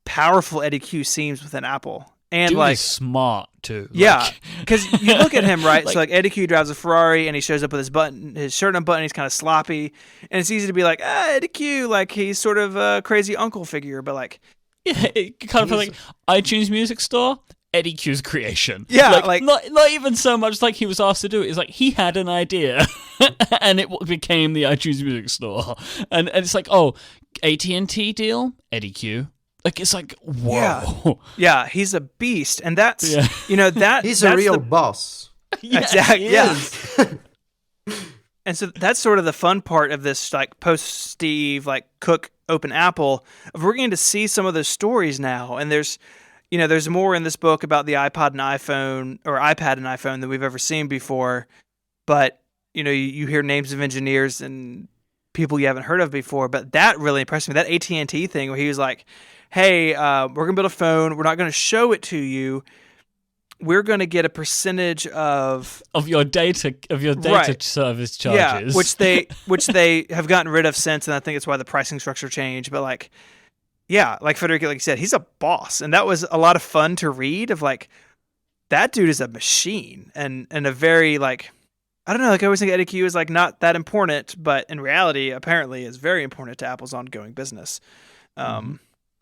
powerful Eddie Q seems within Apple, and Dude is smart too. Yeah, because you look at him, right? So Eddie Q drives a Ferrari, and he shows up with his shirt unbuttoned. He's kind of sloppy, and it's easy to be like, Eddie Q, he's sort of a crazy uncle figure, but it kind of like iTunes Music Store. Eddie Q's creation. Yeah, not even so much like he was asked to do it. It's like he had an idea, and it became the iTunes Music Store. And it's like, AT&T deal, Eddie Q. It's like, whoa. Yeah, he's a beast, and that's that he's a real boss. Exactly. Yeah. And so that's sort of the fun part of this, post Steve, Cook, Open Apple. We're getting to see some of those stories now, and there's more in this book about the iPad and iPhone than we've ever seen before. But, you hear names of engineers and people you haven't heard of before. But that really impressed me. That AT&T thing where he was like, hey, we're going to build a phone. We're not going to show it to you. We're going to get a percentage of your data service charges. Yeah, which they have gotten rid of since. And I think it's why the pricing structure changed. But yeah, Federico, like you said, he's a boss, and that was a lot of fun to read. Of that dude is a machine, and a very I don't know. I always think Eddie Q is not that important, but in reality, apparently, is very important to Apple's ongoing business.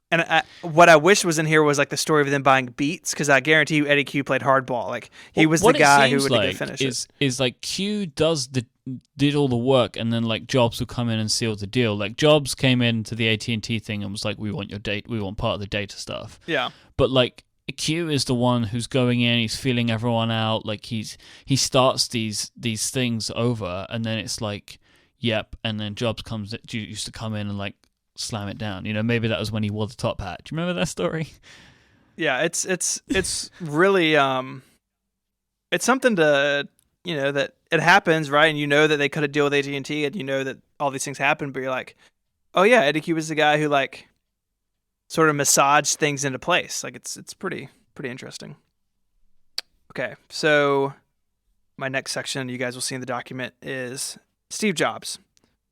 And what I wish was in here was the story of them buying Beats, because I guarantee you Eddie Q played hardball. He was the guy who would finish it. Is Q did all the work, and then Jobs would come in and seal the deal. Jobs came into the AT&T thing and was like, we want your data, we want part of the data stuff. Yeah. But Q is the one who's going in, he's feeling everyone out, he starts these things over, and then it's yep, and then Jobs used to come in and slam it down. Maybe that was when he wore the top hat. Do you remember that story? Yeah, it's really it's something to that it happens, right? And that they cut a deal with AT&T, and that all these things happen, but you're like, oh yeah, Eddie Q was the guy who sort of massaged things into place. It's pretty interesting. Okay, so my next section you guys will see in the document is Steve Jobs,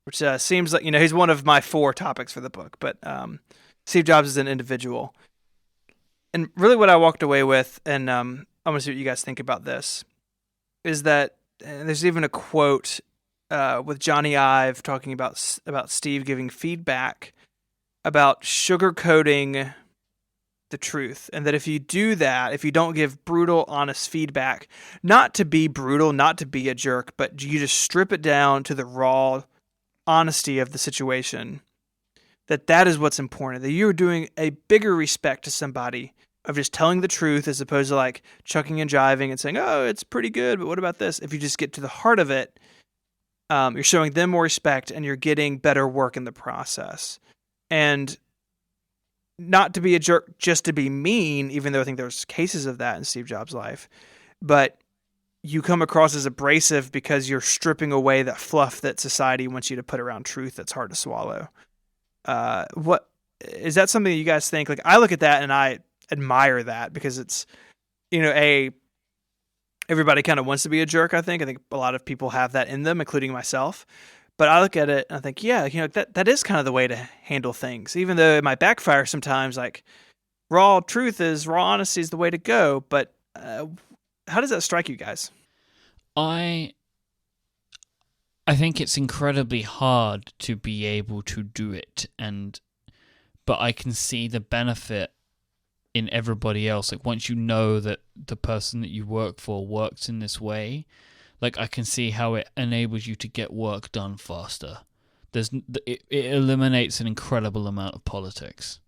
which seems like he's one of my 4 topics for the book, but Steve Jobs is an individual. And really what I walked away with, and I want to see what you guys think about this, is that there's even a quote with Johnny Ive talking about Steve giving feedback about sugarcoating the truth, and that if you do that, if you don't give brutal, honest feedback, not to be brutal, not to be a jerk, but you just strip it down to the raw honesty of the situation, that is what's important, that you're doing a bigger respect to somebody of just telling the truth as opposed to chucking and jiving and saying, oh, it's pretty good, but what about this? If you just get to the heart of it, you're showing them more respect, and you're getting better work in the process. And not to be a jerk just to be mean, even though I think there's cases of that in Steve Jobs' life, but you come across as abrasive because you're stripping away that fluff that society wants you to put around truth that's hard to swallow. What is that something that you guys think? I look at that and I admire that, because it's, everybody kind of wants to be a jerk. I think a lot of people have that in them, including myself. But I look at it and I think, yeah, that is kind of the way to handle things, even though it might backfire sometimes. Raw truth is, raw honesty is the way to go. But how does that strike you guys? I think it's incredibly hard to be able to do it, but I can see the benefit in everybody else. Like, once you know that the person that you work for works in this way, like, I can see how it enables you to get work done faster. It eliminates an incredible amount of politics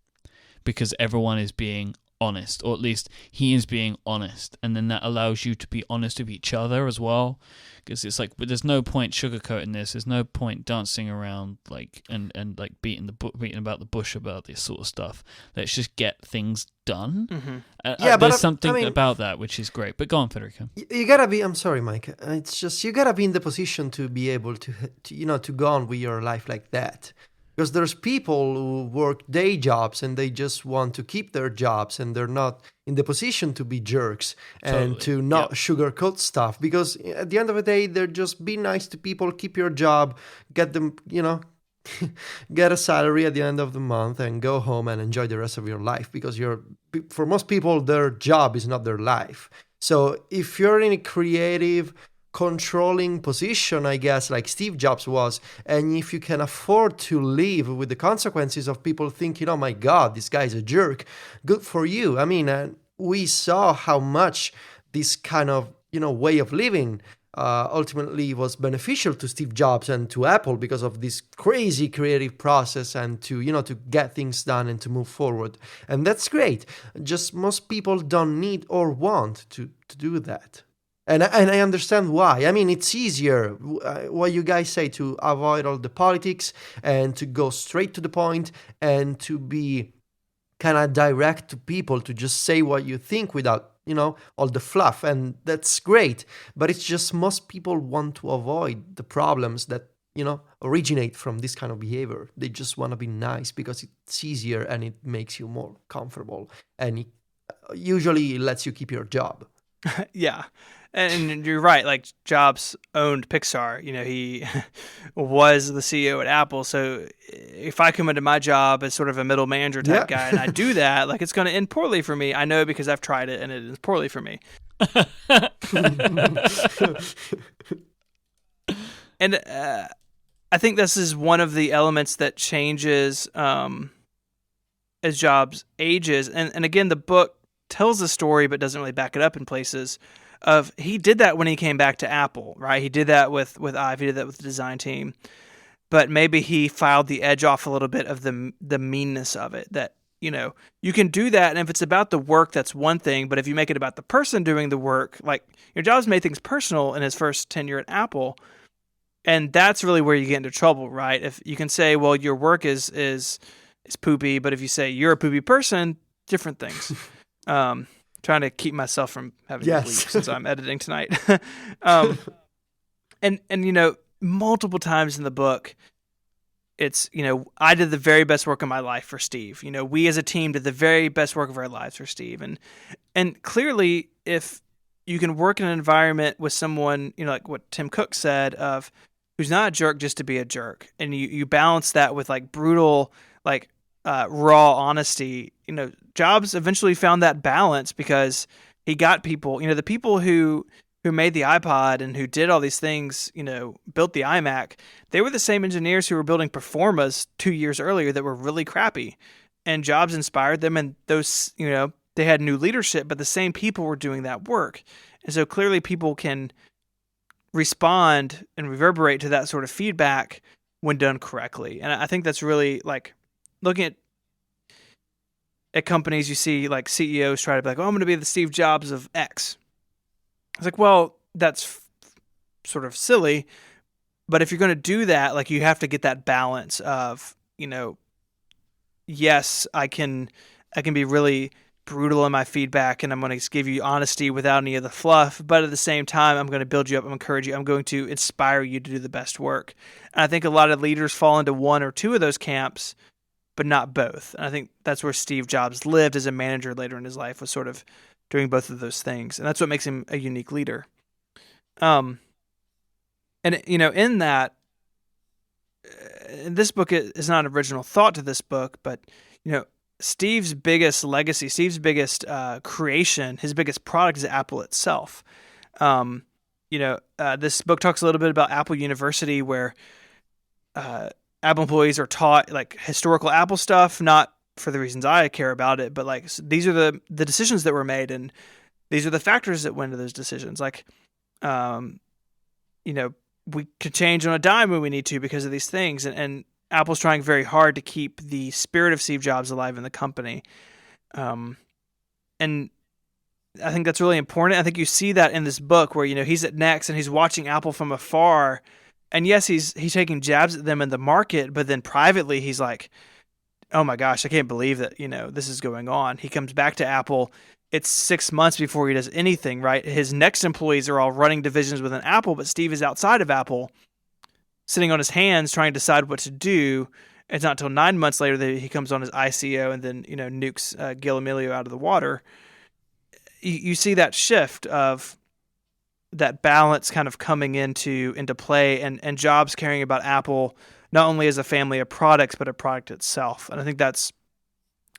because everyone is being honest, or at least he is being honest, and then that allows you to be honest with each other as well, because it's like, but there's no point sugarcoating this, there's no point dancing around like and like beating about the bush about this sort of stuff. Let's just get things done. But there's something about that which is great. But go on, Federico. You gotta be, I'm sorry, Mike, it's just, you gotta be in the position to be able to to go on with your life like that. Because there's people who work day jobs and they just want to keep their jobs, and they're not in the position to be jerks and to not sugarcoat stuff. Because at the end of the day, they're just, be nice to people, keep your job, get them, get a salary at the end of the month and go home and enjoy the rest of your life. Because for most people, their job is not their life. So if you're in a creative, controlling position, I guess, like Steve Jobs was, and if you can afford to live with the consequences of people thinking, oh my God, this guy's a jerk, good for you. I mean, we saw how much this kind of, way of living ultimately was beneficial to Steve Jobs and to Apple because of this crazy creative process and to, to get things done and to move forward. And that's great. Just most people don't need or want to do that. And I understand why. I mean, it's easier, what you guys say, to avoid all the politics and to go straight to the point and to be kind of direct to people, to just say what you think without, all the fluff. And that's great. But it's just most people want to avoid the problems that, originate from this kind of behavior. They just want to be nice because it's easier and it makes you more comfortable. And it usually lets you keep your job. Yeah. And you're right. Like, Jobs owned Pixar. He was the CEO at Apple. So if I come into my job as sort of a middle manager type guy and I do that, like, it's going to end poorly for me. I know because I've tried it and it ends poorly for me. And I think this is one of the elements that changes as Jobs ages. And again, the book tells the story but doesn't really back it up in places. He did that when he came back to Apple, right? He did that with Ive, he did that with the design team, but maybe he filed the edge off a little bit of the meanness of it. That you can do that, and if it's about the work, that's one thing. But if you make it about the person doing the work, like Jobs made things personal in his first tenure at Apple, and that's really where you get into trouble, right? If you can say, well, your work is poopy, but if you say you're a poopy person, different things. Trying to keep myself from having to bleep since I'm editing tonight. And multiple times in the book, it's, I did the very best work of my life for Steve. We as a team did the very best work of our lives for Steve. And clearly, if you can work in an environment with someone, like what Tim Cook said, of who's not a jerk just to be a jerk, and you balance that with like brutal, like raw honesty, Jobs eventually found that balance because he got people, the people who made the iPod and who did all these things, built the iMac, they were the same engineers who were building Performas 2 years earlier that were really crappy. And Jobs inspired them, and those, they had new leadership, but the same people were doing that work. And so clearly people can respond and reverberate to that sort of feedback when done correctly. And I think that's really, like, looking at companies, you see like CEOs try to be like, oh, I'm going to be the Steve Jobs of X. It's like, well, that's sort of silly. But if you're going to do that, like, you have to get that balance of, yes, I can be really brutal in my feedback, and I'm going to give you honesty without any of the fluff. But at the same time, I'm going to build you up, I'm going to encourage you, I'm going to inspire you to do the best work. And I think a lot of leaders fall into one or two of those camps, but not both. And I think that's where Steve Jobs lived as a manager later in his life, was sort of doing both of those things. And that's what makes him a unique leader. And, in that, this book is not an original thought to this book, but, Steve's biggest legacy, Steve's biggest creation, his biggest product is Apple itself. This book talks a little bit about Apple University, where Apple employees are taught like historical Apple stuff, not for the reasons I care about it, but like these are the decisions that were made, and these are the factors that went into those decisions. Like, we could change on a dime when we need to because of these things, and Apple's trying very hard to keep the spirit of Steve Jobs alive in the company. And I think that's really important. I think you see that in this book where, he's at Next and he's watching Apple from afar. And yes, he's taking jabs at them in the market, but then privately he's like, oh my gosh, I can't believe that, this is going on. He comes back to Apple. It's 6 months before he does anything, right? His Next employees are all running divisions within Apple, but Steve is outside of Apple, sitting on his hands trying to decide what to do. It's not until 9 months later that he comes on his ICO and then, nukes Gil Amelio out of the water. You see that shift of that balance kind of coming into play, and Jobs caring about Apple not only as a family of products, but a product itself. And I think that's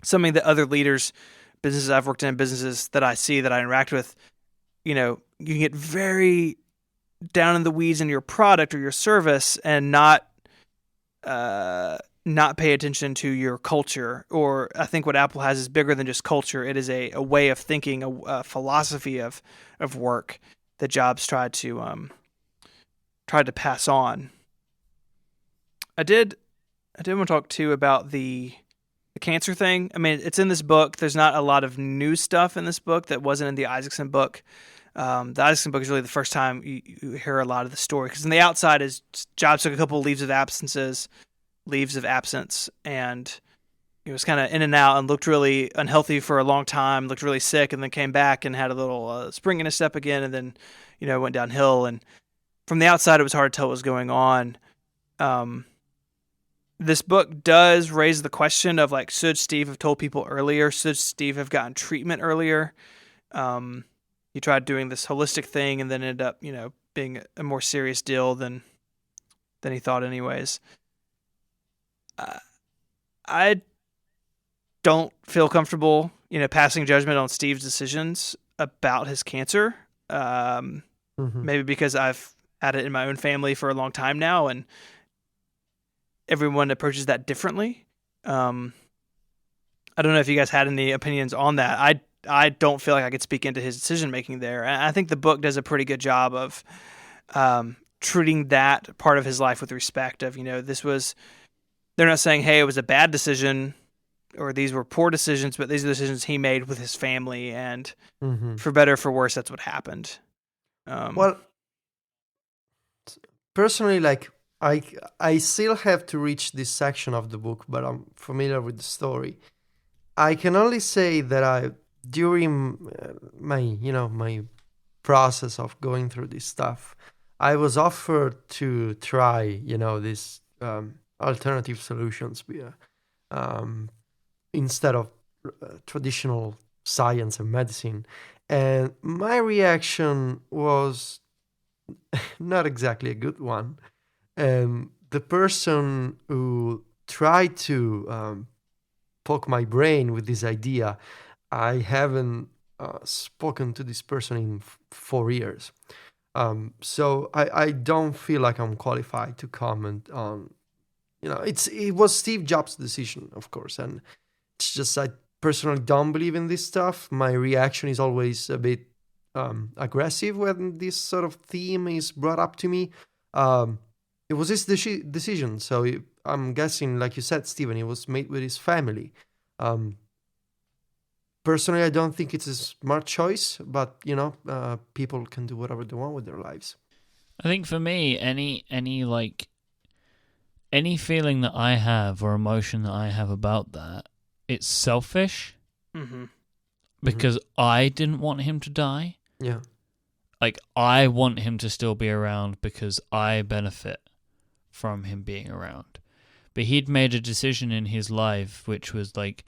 something that other leaders, businesses I've worked in, businesses that I see, that I interact with, you can get very down in the weeds in your product or your service and not pay attention to your culture. Or I think what Apple has is bigger than just culture. It is a way of thinking, a philosophy of work that Jobs tried to pass on. I did want to talk too about the cancer thing. I mean, it's in this book. There's not a lot of new stuff in this book that wasn't in the Isaacson book. The Isaacson book is really the first time you hear a lot of the story, because on the outside is Jobs took a couple of leaves of absence, and he was kind of in and out and looked really unhealthy for a long time, looked really sick, and then came back and had a little spring in his step again, and then went downhill. And from the outside, it was hard to tell what was going on. This book does raise the question of, like, should Steve have told people earlier? Should Steve have gotten treatment earlier? He tried doing this holistic thing and then ended up, being a more serious deal than he thought anyways. I don't feel comfortable, passing judgment on Steve's decisions about his cancer. Maybe because I've had it in my own family for a long time now, and everyone approaches that differently. I don't know if you guys had any opinions on that. I don't feel like I could speak into his decision making there. And I think the book does a pretty good job of treating that part of his life with respect. Of they're not saying, hey, it was a bad decision or these were poor decisions, but these are the decisions he made with his family, and for better or for worse, that's what happened. Well, personally, like, I still have to reach this section of the book, but I'm familiar with the story. I can only say that during my process of going through this stuff, I was offered to try, these alternative solutions instead of traditional science and medicine. And my reaction was not exactly a good one. The person who tried to poke my brain with this idea, I haven't spoken to this person in 4 years. So I don't feel like I'm qualified to comment on, it was Steve Jobs' decision, of course. And it's just, I personally don't believe in this stuff. My reaction is always a bit aggressive when this sort of theme is brought up to me. It was his decision, so I'm guessing, like you said, Stephen, it was made with his family. Personally, I don't think it's a smart choice, but people can do whatever they want with their lives. I think for me, any feeling that I have or emotion that I have about that, it's selfish. Because I didn't want him to die. Yeah. Like, I want him to still be around because I benefit from him being around. But he'd made a decision in his life which was like,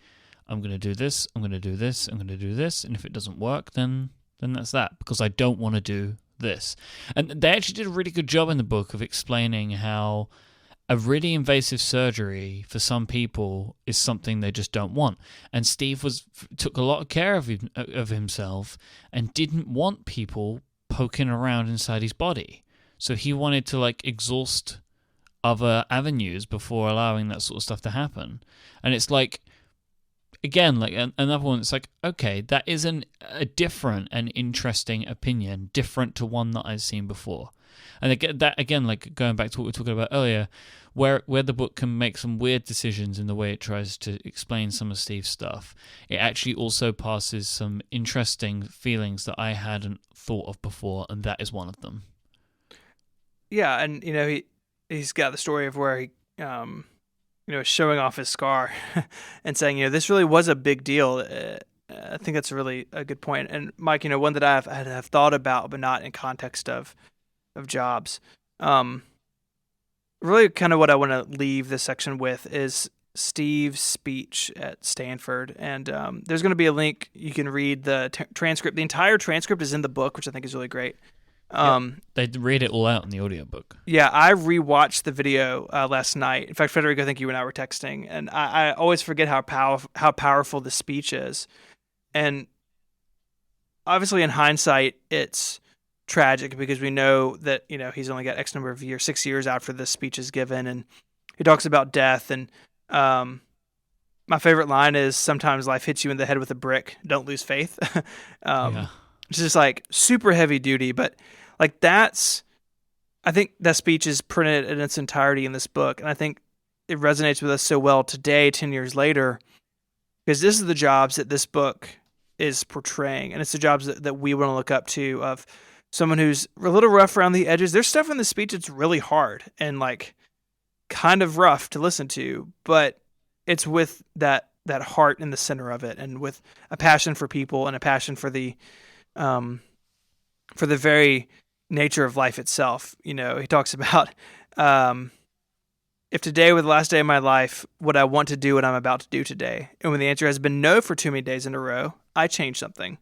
I'm going to do this, I'm going to do this, I'm going to do this, and if it doesn't work, then that's that, because I don't want to do this. And they actually did a really good job in the book of explaining how a really invasive surgery for some people is something they just don't want. And Steve took a lot of care of himself and didn't want people poking around inside his body. So he wanted to like exhaust other avenues before allowing that sort of stuff to happen. And it's like, again, like another one, it's like, okay, that is a different and interesting opinion, different to one that I've seen before. And that again, like going back to what we were talking about earlier, where the book can make some weird decisions in the way it tries to explain some of Steve's stuff, it actually also passes some interesting feelings that I hadn't thought of before, and that is one of them. Yeah, and he's got the story of where he showing off his scar and saying, this really was a big deal. I think that's really a good point. And Myke, one that I have thought about, but not in context of jobs. Really kind of what I want to leave this section with is Steve's speech at Stanford. And there's going to be a link. You can read the transcript. The entire transcript is in the book, which I think is really great. They read it all out in the audiobook. Yeah, I rewatched the video last night. In fact, Frederick, I think you and I were texting, and I always forget how powerful the speech is. And obviously, in hindsight, it's tragic because we know that he's only got X number of years, 6 years after this speech is given, and he talks about death. And my favorite line is, "Sometimes life hits you in the head with a brick. Don't lose faith." It's just like super heavy duty, but like I think that speech is printed in its entirety in this book, and I think it resonates with us so well today, 10 years later, because this is the jobs that this book is portraying, and it's the jobs that we want to look up to, of someone who's a little rough around the edges. There's stuff in the speech that's really hard and like kind of rough to listen to, but it's with that heart in the center of it, and with a passion for people and a passion for the very nature of life itself. He talks about, if today were the last day of my life, would I want to do what I'm about to do today? And when the answer has been no for too many days in a row, I change something.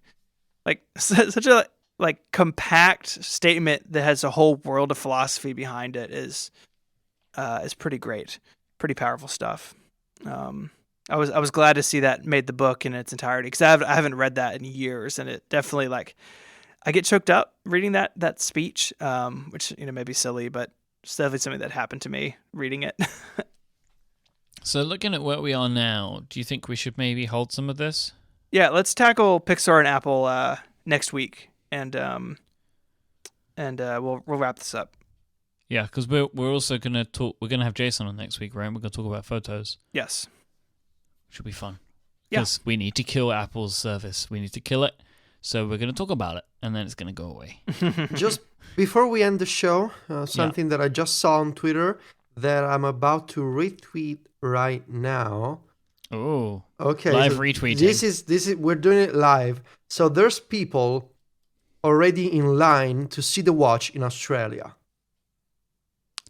Like such a compact statement that has a whole world of philosophy behind it is pretty great, pretty powerful stuff. I was glad to see that made the book in its entirety, because I haven't read that in years, and it definitely I get choked up reading that speech, which may be silly, but it's definitely something that happened to me reading it. So looking at where we are now, do you think we should maybe hold some of this? Yeah, let's tackle Pixar and Apple next week, and we'll wrap this up. Yeah, because we're also gonna talk. We're gonna have Jason on next week, right? We're gonna talk about photos. Yes. Which will be fun. Yeah. Because we need to kill Apple's service. We need to kill it. So we're going to talk about it, and then it's going to go away. Just before we end the show, something that I just saw on Twitter that I'm about to retweet right now. Oh. Okay. Live so retweeting. This is we're doing it live. So there's people already in line to see the watch in Australia.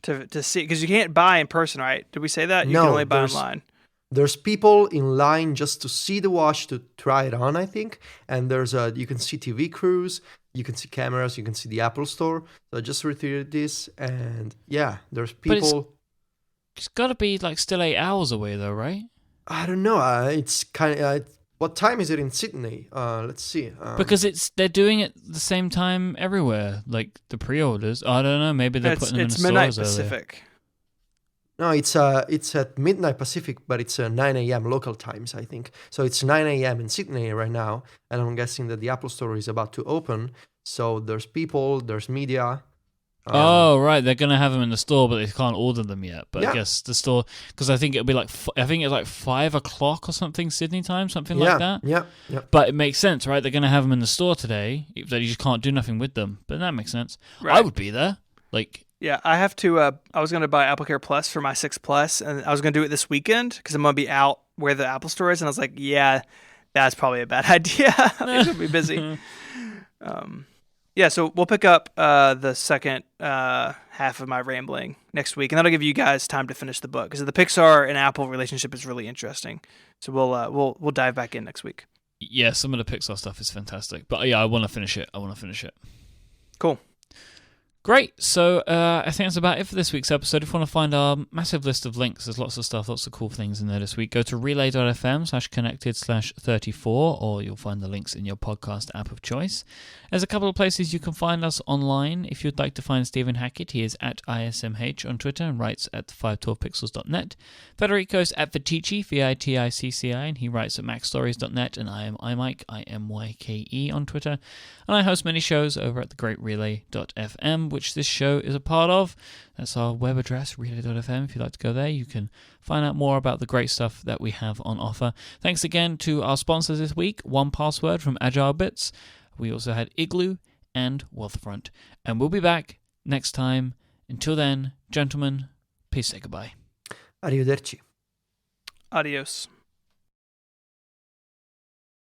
To see, because you can't buy in person, right? Did we say that? You No, can only buy online. There's people in line just to see the watch, to try it on, I think. And you can see TV crews, you can see cameras, you can see the Apple Store. So I just retweeted this, and yeah, there's people. But it's got to be like still 8 hours away, though, right? I don't know. It's kind of. What time is it in Sydney? Let's see. Because they're doing it the same time everywhere, like the pre-orders. I don't know. Maybe they're putting them in the stores midnight Pacific. No, it's at midnight Pacific, but it's 9 a.m. local times, I think. So it's 9 a.m. in Sydney right now, and I'm guessing that the Apple Store is about to open. So there's people, there's media. Right, they're gonna have them in the store, but they can't order them yet. But yeah. I guess the store, because I think it'll be like 5 o'clock or something Sydney time, something like that. Yeah. But it makes sense, right? They're gonna have them in the store today, that you just can't do nothing with them. But that makes sense. Right. I would be there, like. Yeah, I have to. I was going to buy Apple Care Plus for my 6 Plus, and I was going to do it this weekend because I'm going to be out where the Apple Store is. And I was like, yeah, that's probably a bad idea. I'm going to be busy. So we'll pick up the second half of my rambling next week, and that'll give you guys time to finish the book, because the Pixar and Apple relationship is really interesting. So we'll dive back in next week. Yeah, some of the Pixar stuff is fantastic. But yeah, I want to finish it. Cool. Great. So I think that's about it for this week's episode. If you want to find our massive list of links, there's lots of stuff, lots of cool things in there this week. Go to relay.fm/connected/34, or you'll find the links in your podcast app of choice. There's a couple of places you can find us online. If you'd like to find Stephen Hackett, he is at ISMH on Twitter and writes at 512pixels.net. Federico is at Viticci, Viticci, and he writes at macstories.net. And I am Myke, IMYKE on Twitter. And I host many shows over at thegreatrelay.fm, which this show is a part of. That's our web address, relay.fm. If you'd like to go there, you can find out more about the great stuff that we have on offer. Thanks again to our sponsors this week, 1Password from Agile Bits. We also had Igloo and Wealthfront. And we'll be back next time. Until then, gentlemen, please say goodbye. Arrivederci. Adios.